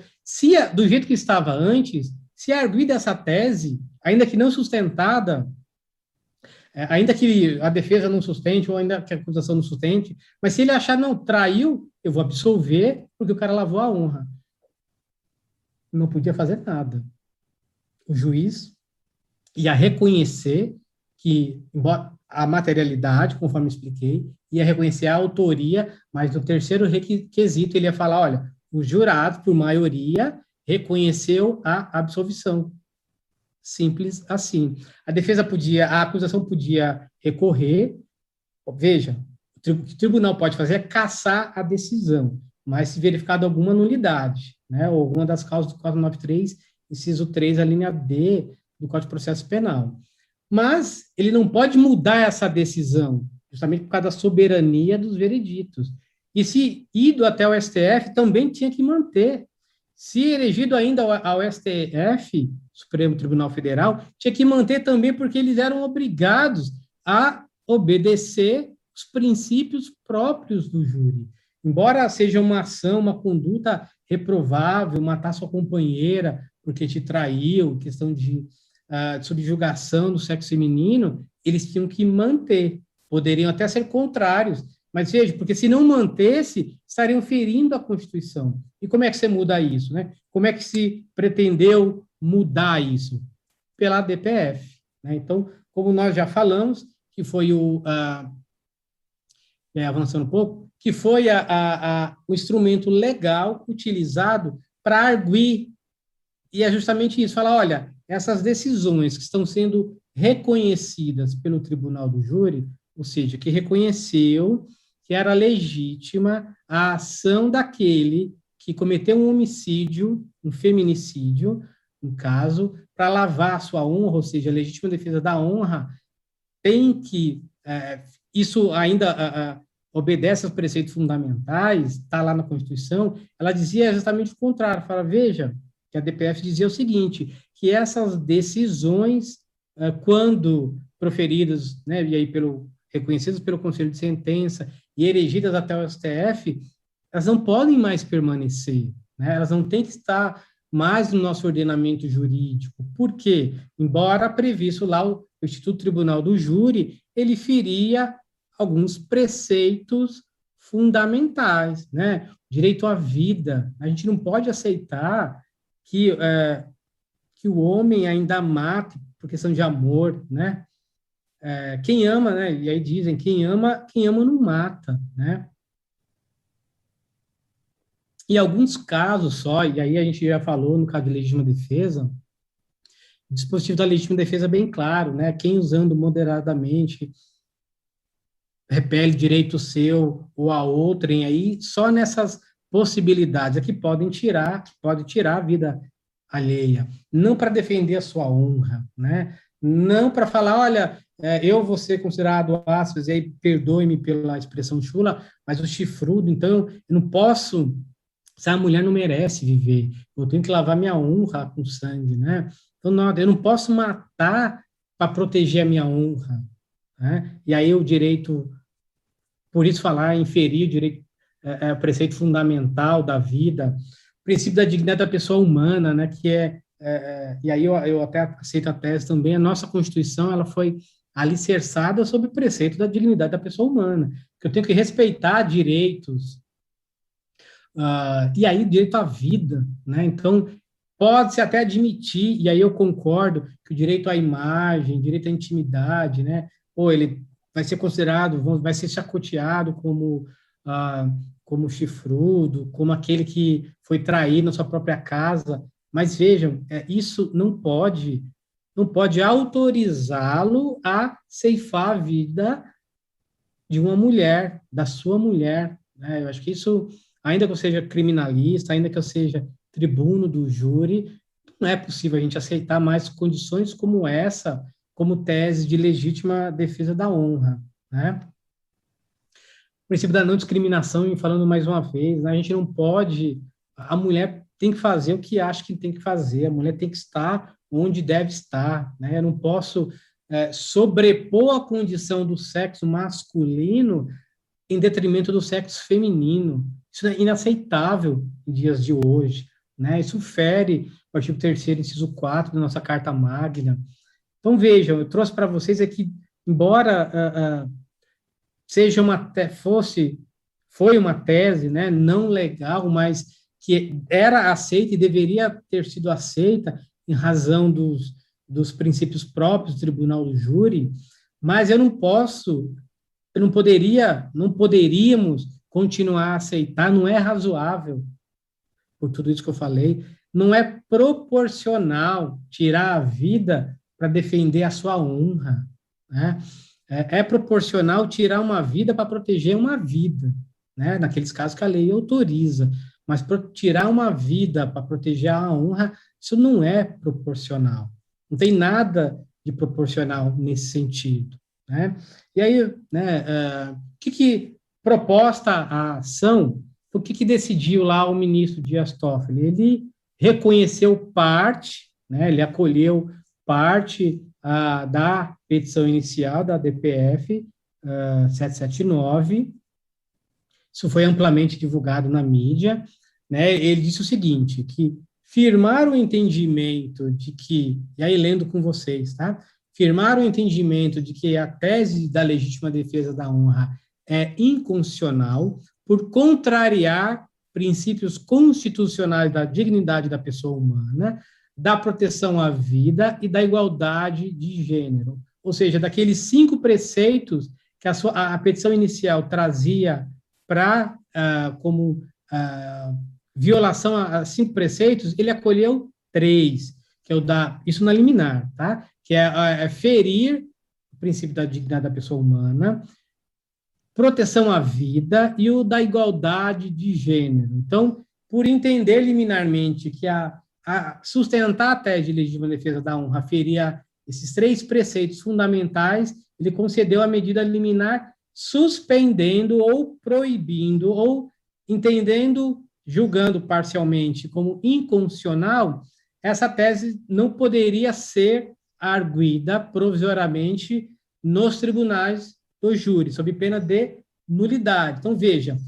do jeito que estava antes, se arguir essa tese, ainda que não sustentada, ainda que a defesa não sustente, ou ainda que a acusação não sustente, mas se ele achar, não, traiu, eu vou absolver, porque o cara lavou a honra. Não podia fazer nada. O juiz ia reconhecer que, embora a materialidade, conforme expliquei, ia reconhecer a autoria, mas no terceiro requisito ele ia falar, olha, o jurado, por maioria, reconheceu a absolvição. Simples assim. A acusação podia recorrer, veja, o que o tribunal pode fazer é cassar a decisão, mas se verificado alguma nulidade, né, ou alguma das causas do 493, inciso 3, a linha D do Código de Processo Penal. Mas ele não pode mudar essa decisão, justamente por causa da soberania dos vereditos. E se ido até o STF, também tinha que manter. Se elegido ainda ao STF, Supremo Tribunal Federal, tinha que manter também porque eles eram obrigados a obedecer os princípios próprios do júri. Embora seja uma ação, uma conduta reprovável, matar sua companheira porque te traiu, questão de subjugação do sexo feminino, eles tinham que manter. Poderiam até ser contrários, mas veja, porque se não mantesse, estariam ferindo a Constituição. E como é que você muda isso, né? Como é que se pretendeu mudar isso? Pela DPF, né? Então, como nós já falamos, que foi avançando um pouco, que foi o instrumento legal utilizado para arguir, e é justamente isso, falar, olha, essas decisões que estão sendo reconhecidas pelo Tribunal do Júri, ou seja, que reconheceu que era legítima a ação daquele que cometeu um homicídio, um feminicídio, no caso, para lavar a sua honra, ou seja, a legítima defesa da honra, tem que, isso ainda obedece aos preceitos fundamentais, está lá na Constituição, ela dizia justamente o contrário, fala, veja, que a DPF dizia o seguinte, que essas decisões, quando proferidas, né, e aí reconhecidas pelo Conselho de Sentença e erigidas até o STF, elas não podem mais permanecer, né, elas não têm que estar mais no nosso ordenamento jurídico. Por quê? Embora previsto lá o Instituto Tribunal do Júri, ele feria alguns preceitos fundamentais, né? Direito à vida. A gente não pode aceitar que o homem ainda mate por questão de amor, né? Quem ama, né? E aí dizem, quem ama não mata, né? Em alguns casos só, e aí a gente já falou no caso de legítima defesa, o dispositivo da legítima defesa é bem claro, né? Quem usando moderadamente repele direito seu ou a outrem, aí só nessas possibilidades é que pode tirar a vida alheia, não para defender a sua honra, né? Não para falar, olha, eu vou ser considerado aspas, e aí perdoe-me pela expressão chula, mas o chifrudo, então eu não posso, essa mulher não merece viver, eu tenho que lavar minha honra com sangue, né? Então, não, eu não posso matar para proteger a minha honra, né? E aí o direito, por isso falar, inferir o direito, o preceito fundamental da vida, o princípio da dignidade da pessoa humana, né, que e aí eu até aceito a tese também, a nossa Constituição, ela foi alicerçada sobre o preceito da dignidade da pessoa humana, que eu tenho que respeitar direitos, e aí direito à vida, né, então pode-se até admitir, e aí eu concordo, que o direito à imagem, direito à intimidade, né, ele vai ser considerado, vai ser chacoteado como chifrudo, como aquele que foi traído na sua própria casa, mas vejam, isso não pode autorizá-lo a ceifar a vida de uma mulher, da sua mulher, né? Eu acho que isso, ainda que eu seja criminalista, ainda que eu seja tribuno do júri, não é possível a gente aceitar mais condições como essa, como tese de legítima defesa da honra, né? O princípio da não discriminação, e falando mais uma vez, né, a gente não pode, a mulher tem que fazer o que acha que tem que fazer, a mulher tem que estar onde deve estar, né? Eu não posso sobrepor a condição do sexo masculino em detrimento do sexo feminino. Isso é inaceitável em dias de hoje, né? Isso fere o artigo 3º, inciso 4 da nossa Carta Magna. Então, vejam, eu trouxe para vocês aqui, embora seja foi uma tese, né, não legal, mas que era aceita e deveria ter sido aceita em razão dos princípios próprios do Tribunal do Júri, mas não poderíamos continuar a aceitar, não é razoável, por tudo isso que eu falei, não é proporcional tirar a vida para defender a sua honra, né? É proporcional tirar uma vida para proteger uma vida, né? Naqueles casos que a lei autoriza, mas tirar uma vida para proteger a honra, isso não é proporcional. Não tem nada de proporcional nesse sentido, né? E aí, né, que proposta a ação, o que decidiu lá o ministro Dias Toffoli? Ele reconheceu parte, né, ele acolheu parte da petição inicial da DPF 779. Isso foi amplamente divulgado na mídia, né? Ele disse o seguinte, que firmar o entendimento de que, e aí lendo com vocês, tá? Firmar o entendimento de que a tese da legítima defesa da honra é inconstitucional por contrariar princípios constitucionais da dignidade da pessoa humana, da proteção à vida e da igualdade de gênero. Ou seja, daqueles 5 preceitos que a petição inicial trazia como violação a 5 preceitos, ele acolheu 3, que é o isso na liminar, tá? Que é ferir o princípio da dignidade da pessoa humana, proteção à vida e o da igualdade de gênero. Então, por entender liminarmente que sustentar a tese de legítima defesa da honra feria esses 3 preceitos fundamentais, ele concedeu a medida liminar suspendendo ou proibindo ou entendendo, julgando parcialmente como inconstitucional, essa tese não poderia ser arguida provisoriamente nos tribunais do júri, sob pena de nulidade. Então, veja,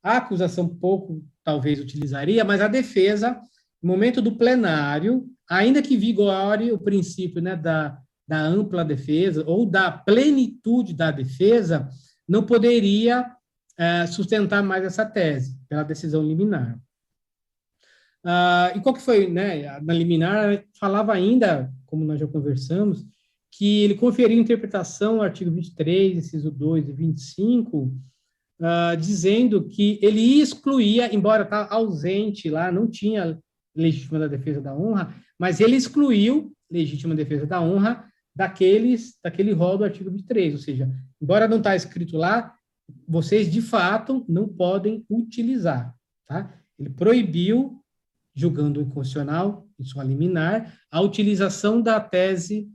a acusação pouco, talvez, utilizaria, mas a defesa, no momento do plenário, ainda que vigore o princípio, né, da ampla defesa ou da plenitude da defesa, não poderia sustentar mais essa tese, pela decisão liminar. E qual que foi, né, na liminar, falava ainda, como nós já conversamos, que ele conferiu interpretação ao artigo 23, inciso 2 e 25, dizendo que ele excluía, embora está ausente lá, não tinha legítima da defesa da honra, mas ele excluiu legítima defesa da honra daquele rol do artigo 23, ou seja, embora não está escrito lá, vocês, de fato, não podem utilizar, tá? Ele proibiu, julgando inconstitucional, em sua liminar, a utilização da tese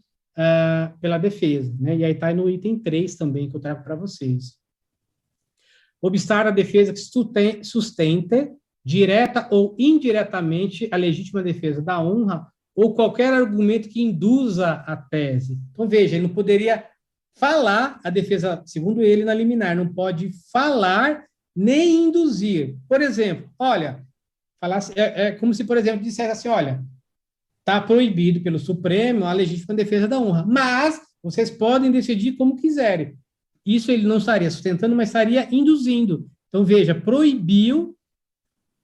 pela defesa, né? E aí está no item 3 também, que eu trago para vocês. Obstar a defesa que sustente, direta ou indiretamente, a legítima defesa da honra ou qualquer argumento que induza a tese. Então, veja, ele não poderia falar, a defesa, segundo ele, na liminar, não pode falar nem induzir. Por exemplo, olha, é como se, por exemplo, dissesse assim, olha, está proibido pelo Supremo a legítima defesa da honra, mas vocês podem decidir como quiserem. Isso ele não estaria sustentando, mas estaria induzindo. Então, veja, proibiu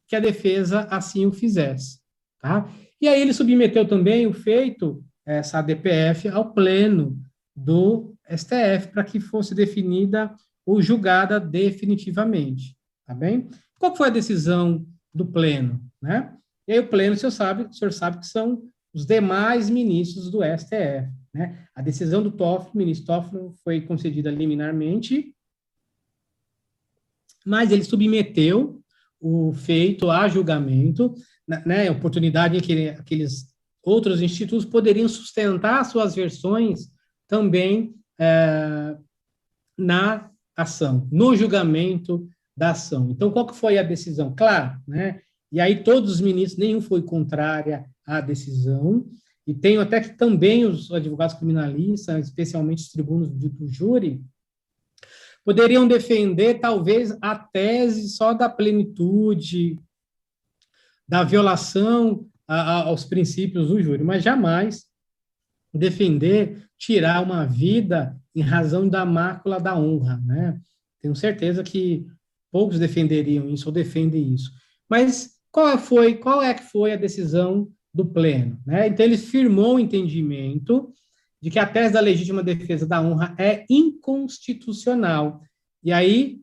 que a defesa assim o fizesse, tá? E aí ele submeteu também o feito, essa DPF, ao pleno do STF, para que fosse definida ou julgada definitivamente, tá bem? Qual foi a decisão do pleno, né? E aí o pleno, o senhor sabe que são os demais ministros do STF, né? A decisão do ministro Toffoli, foi concedida liminarmente, mas ele submeteu o feito a julgamento, né, oportunidade em que aqueles outros institutos poderiam sustentar suas versões também na ação, no julgamento da ação. Então, qual que foi a decisão? Claro, né? E aí todos os ministros, nenhum foi contrária à decisão, e tenho até que também os advogados criminalistas, especialmente os tribunos do júri, poderiam defender, talvez, a tese só da plenitude, da violação aos princípios do júri, mas jamais defender tirar uma vida em razão da mácula da honra, né? Tenho certeza que poucos defenderiam isso ou defendem isso. Mas qual é que foi a decisão do pleno, né? Então, ele firmou o entendimento de que a tese da legítima defesa da honra é inconstitucional. E aí,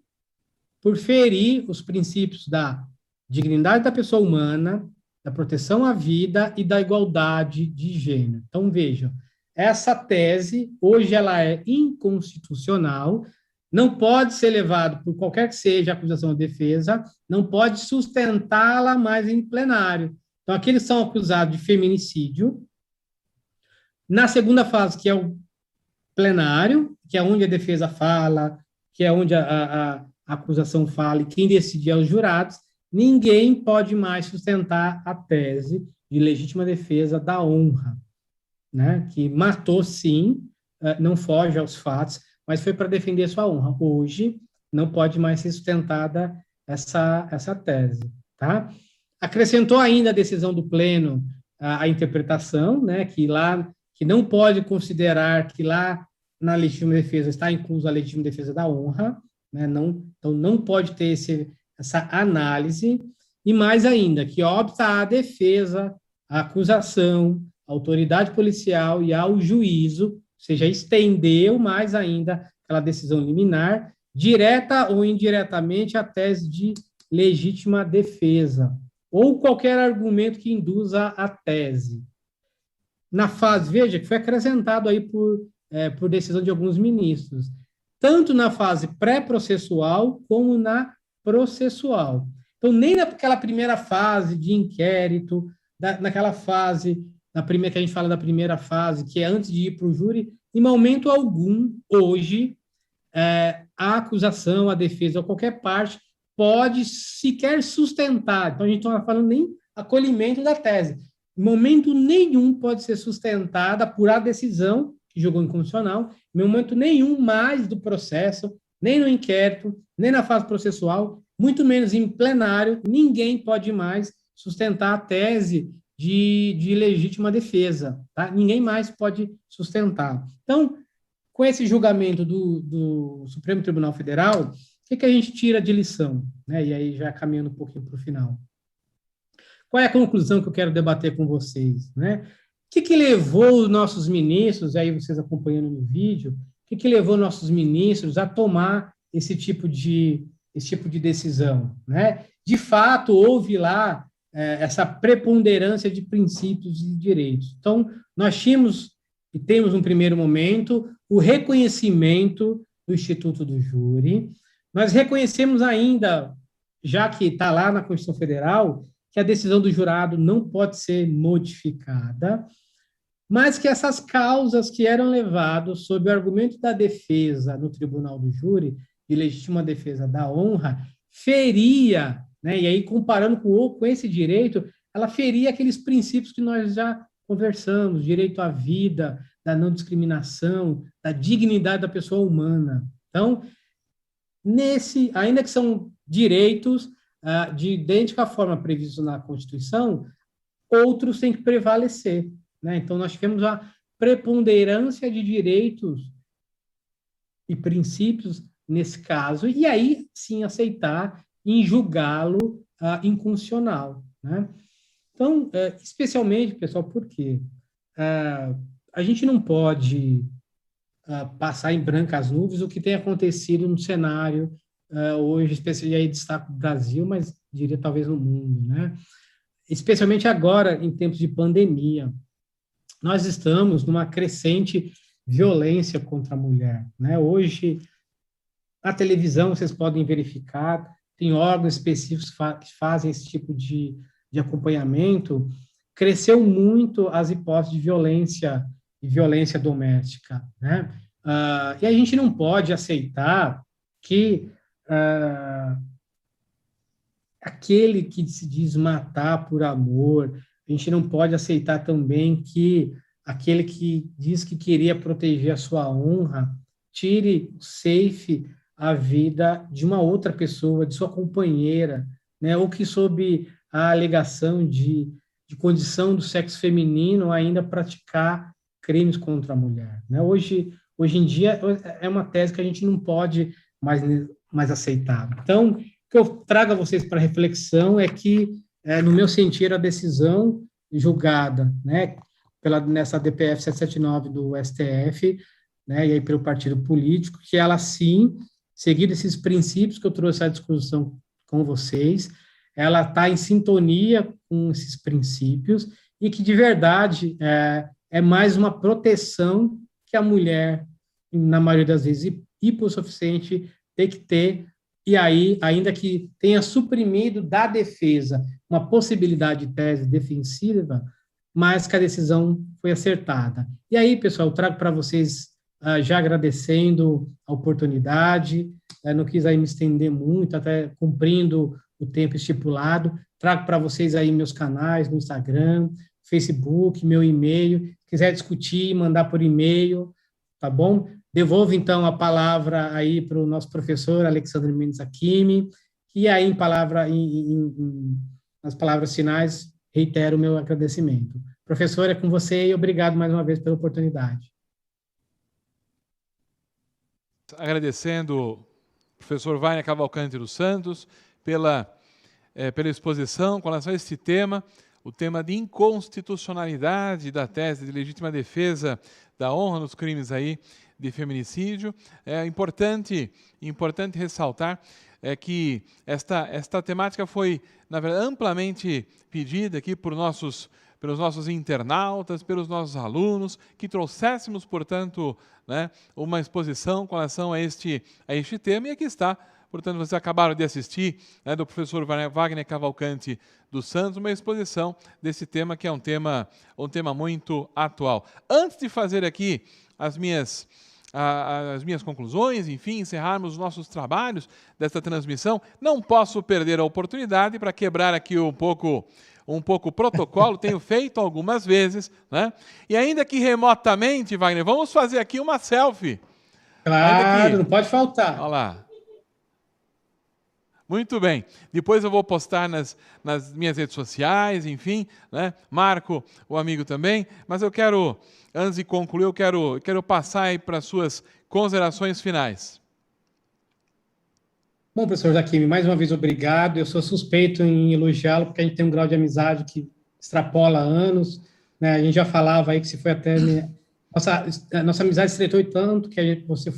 por ferir os princípios da dignidade da pessoa humana, da proteção à vida e da igualdade de gênero. Então, vejam, essa tese, hoje, ela é inconstitucional, não pode ser levado por qualquer que seja a acusação ou defesa, não pode sustentá-la mais em plenário. Então, aqueles são acusados de feminicídio, Na segunda fase, que é o plenário, que é onde a defesa fala, que é onde a acusação fala, e quem decide é os jurados, ninguém pode mais sustentar a tese de legítima defesa da honra, né? Que matou, sim, não foge aos fatos, mas foi para defender sua honra. Hoje, não pode mais ser sustentada essa tese, tá? Acrescentou ainda a decisão do pleno a interpretação, né? Que não pode considerar que lá na legítima defesa está inclusa a legítima defesa da honra, né? Não, então não pode ter essa análise, e mais ainda, que opta a defesa, a acusação, a autoridade policial e ao juízo, ou seja, estendeu mais ainda aquela decisão liminar, direta ou indiretamente, a tese de legítima defesa, ou qualquer argumento que induza a tese. Na fase, veja, que foi acrescentado aí por decisão de alguns ministros, tanto na fase pré-processual como na processual. Então, nem naquela primeira fase de inquérito, naquela fase, na primeira, que a gente fala da primeira fase, que é antes de ir para o júri, em momento algum, hoje, a acusação, a defesa ou qualquer parte pode sequer sustentar. Então, a gente não está falando nem acolhimento da tese. Em momento nenhum pode ser sustentada por a decisão que julgou inconstitucional, em momento nenhum mais do processo, nem no inquérito, nem na fase processual, muito menos em plenário, ninguém pode mais sustentar a tese de legítima defesa, tá? Ninguém mais pode sustentar. Então, com esse julgamento do Supremo Tribunal Federal, o que a gente tira de lição? Né? E aí, já caminhando um pouquinho para o final. Qual é a conclusão que eu quero debater com vocês? Né? O que levou os nossos ministros, aí vocês acompanhando no vídeo, o que levou nossos ministros a tomar esse tipo de decisão? Né? De fato, houve lá essa preponderância de princípios e direitos. Então, nós tínhamos e temos, no primeiro momento, o reconhecimento do Instituto do Júri. Nós reconhecemos ainda, já que está lá na Constituição Federal, que a decisão do jurado não pode ser modificada, mas que essas causas que eram levadas sob o argumento da defesa no Tribunal do Júri, de legítima defesa da honra, feria, né, e aí comparando com esse direito, ela feria aqueles princípios que nós já conversamos, direito à vida, da não discriminação, da dignidade da pessoa humana. Então, ainda que são direitos de idêntica forma previstos na Constituição, outros têm que prevalecer. Né? Então, nós tivemos a preponderância de direitos e princípios nesse caso, e aí sim aceitar em julgá-lo inconstitucional. Né? Então, especialmente, pessoal, por quê? A gente não pode passar em branco as nuvens o que tem acontecido no cenário hoje, especialmente aí destaco o Brasil, mas diria talvez no mundo, né? Especialmente agora, em tempos de pandemia. Nós estamos numa crescente violência contra a mulher, né? Hoje, na televisão, vocês podem verificar, tem órgãos específicos que fazem esse tipo de acompanhamento. Cresceu muito as hipóteses de violência doméstica, né? E a gente não pode aceitar que aquele que se diz matar por amor, a gente não pode aceitar também que aquele que diz que queria proteger a sua honra tire, ceife a vida de uma outra pessoa, de sua companheira, né? Ou que sob a alegação de condição do sexo feminino ainda praticar crimes contra a mulher. Né? Hoje em dia, é uma tese que a gente não pode mais aceitar. Então, o que eu trago a vocês para reflexão é que, no meu sentir, a decisão julgada, né, nessa DPF 779 do STF, né, e aí pelo partido político, que ela, sim, seguindo esses princípios que eu trouxe à discussão com vocês, ela está em sintonia com esses princípios e que, de verdade, é mais uma proteção que a mulher, na maioria das vezes, hipossuficiente, tem que ter, e aí, ainda que tenha suprimido da defesa uma possibilidade de tese defensiva, mas que a decisão foi acertada. E aí, pessoal, eu trago para vocês, já agradecendo a oportunidade, não quis aí me estender muito, até cumprindo o tempo estipulado, trago para vocês aí meus canais no Instagram, Facebook, meu e-mail, quiser discutir, mandar por e-mail, tá bom? Devolvo, então, a palavra aí para o nosso professor Alexandre Mendes Hakimi, e aí, nas palavras finais, reitero o meu agradecimento. Professor, é com você e obrigado mais uma vez pela oportunidade. Agradecendo o professor Wagner Cavalcante dos Santos pela exposição com relação a este tema, o tema de inconstitucionalidade da tese de legítima defesa da honra nos crimes aí de feminicídio. É importante ressaltar que esta temática foi, na verdade, amplamente pedida aqui pelos nossos internautas, pelos nossos alunos, que trouxéssemos, portanto, né, uma exposição com relação a este tema, e aqui está. Portanto, vocês acabaram de assistir, né, do professor Wagner Cavalcante dos Santos, uma exposição desse tema, que é um tema muito atual. Antes de fazer aqui as minhas conclusões, enfim, encerrarmos os nossos trabalhos desta transmissão, não posso perder a oportunidade para quebrar aqui um pouco o protocolo, tenho feito algumas vezes, né? E ainda que remotamente, Wagner, vamos fazer aqui uma selfie. Claro, não pode faltar. Olha lá. Muito bem. Depois eu vou postar nas minhas redes sociais, enfim, né? Marco, o amigo também. Mas eu quero, antes de concluir, eu quero passar aí para as suas considerações finais. Bom, professor Hakimi, mais uma vez obrigado. Eu sou suspeito em elogiá-lo, porque a gente tem um grau de amizade que extrapola anos, né? A gente já falava aí que se foi até... Nossa amizade se estreitou tanto que você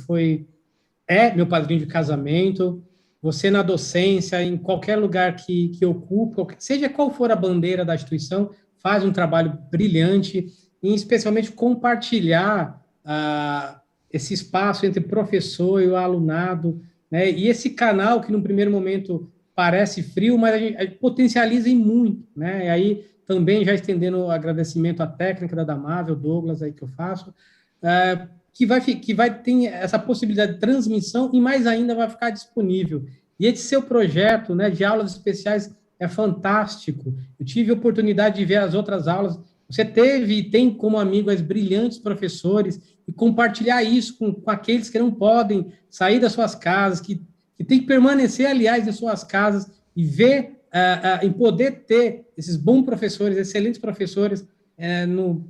meu padrinho de casamento. Você na docência, em qualquer lugar que ocupa, seja qual for a bandeira da instituição, faz um trabalho brilhante, e especialmente compartilhar esse espaço entre o professor e o alunado, né? E esse canal que, num primeiro momento, parece frio, mas a gente potencializa em muito, né? E aí, também já estendendo o agradecimento à técnica da Damável, Douglas, aí que eu faço, que vai ter essa possibilidade de transmissão e, mais ainda, vai ficar disponível. E esse seu projeto, né, de aulas especiais é fantástico. Eu tive a oportunidade de ver as outras aulas. Você teve e tem como amigo as brilhantes professores, e compartilhar isso com aqueles que não podem sair das suas casas, que tem que permanecer, aliás, em suas casas, e ver, em poder ter esses bons professores, excelentes professores,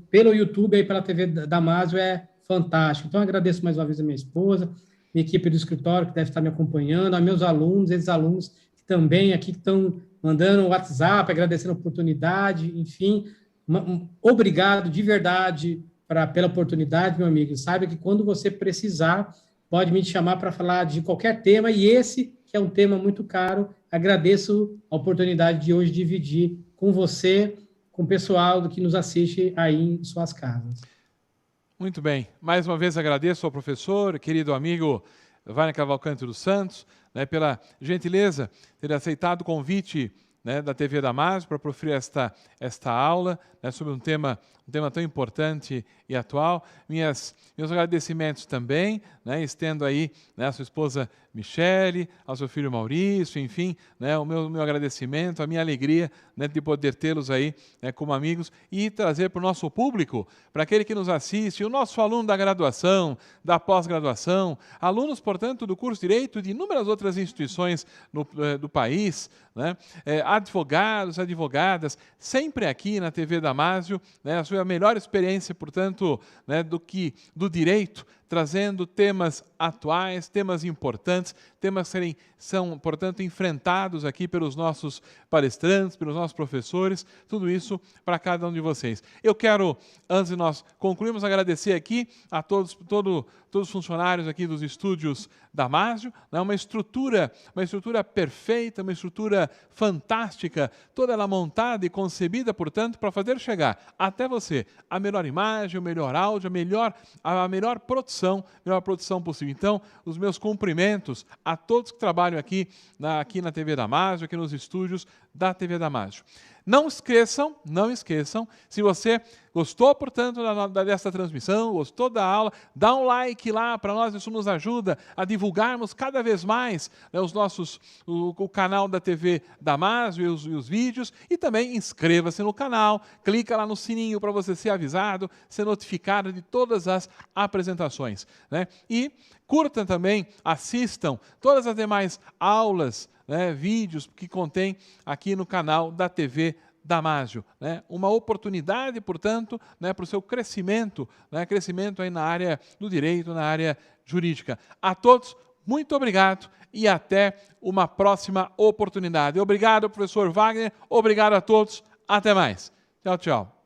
pelo YouTube, aí, pela TV Damásio, é fantástico. Então, agradeço mais uma vez a minha esposa, minha equipe do escritório, que deve estar me acompanhando, a meus alunos, esses alunos que também aqui estão mandando o WhatsApp, agradecendo a oportunidade, enfim, obrigado de verdade pela oportunidade, meu amigo. Saiba que quando você precisar, pode me chamar para falar de qualquer tema, e esse, que é um tema muito caro, agradeço a oportunidade de hoje dividir com você, com o pessoal que nos assiste aí em suas casas. Muito bem. Mais uma vez agradeço ao professor, querido amigo Wagner Cavalcante dos Santos, né, pela gentileza de ter aceitado o convite, né, da TV Damásio para proferir esta aula, né, sobre um tema tão importante e atual. Meus agradecimentos também, né, estendo aí, né, à sua esposa Michele, ao seu filho Maurício, enfim, né, o meu agradecimento, a minha alegria, né, de poder tê-los aí, né, como amigos, e trazer para o nosso público, para aquele que nos assiste, o nosso aluno da graduação, da pós-graduação, alunos, portanto, do curso de Direito e de inúmeras outras instituições do país, né, advogados, advogadas, sempre aqui na TV Damásio, né, a sua melhor experiência, portanto, né, do direito, trazendo temas atuais, temas importantes, temas que são, portanto, enfrentados aqui pelos nossos palestrantes, pelos nossos professores, tudo isso para cada um de vocês. Eu quero, antes de nós concluirmos, agradecer aqui a todos os funcionários aqui dos estúdios Damásio, né, uma estrutura perfeita, uma estrutura fantástica, toda ela montada e concebida, portanto, para fazer chegar até você a melhor imagem, o melhor áudio, a melhor produção possível. Então, os meus cumprimentos a todos que trabalham aqui na TV Damásio, aqui nos estúdios da TV Damásio. Não esqueçam, se você gostou, portanto, dessa transmissão, gostou da aula, dá um like lá para nós, isso nos ajuda a divulgarmos cada vez mais, né, o canal da TV Damásio e os vídeos, e também inscreva-se no canal, clica lá no sininho para você ser avisado, ser notificado de todas as apresentações, né? E curtam também, assistam todas as demais aulas, né, vídeos que contém aqui no canal da TV Damásio, né? Uma oportunidade, portanto, né, para o seu crescimento, né, crescimento aí na área do direito, na área jurídica. A todos, muito obrigado e até uma próxima oportunidade. Obrigado, professor Wagner, obrigado a todos, até mais. Tchau, tchau.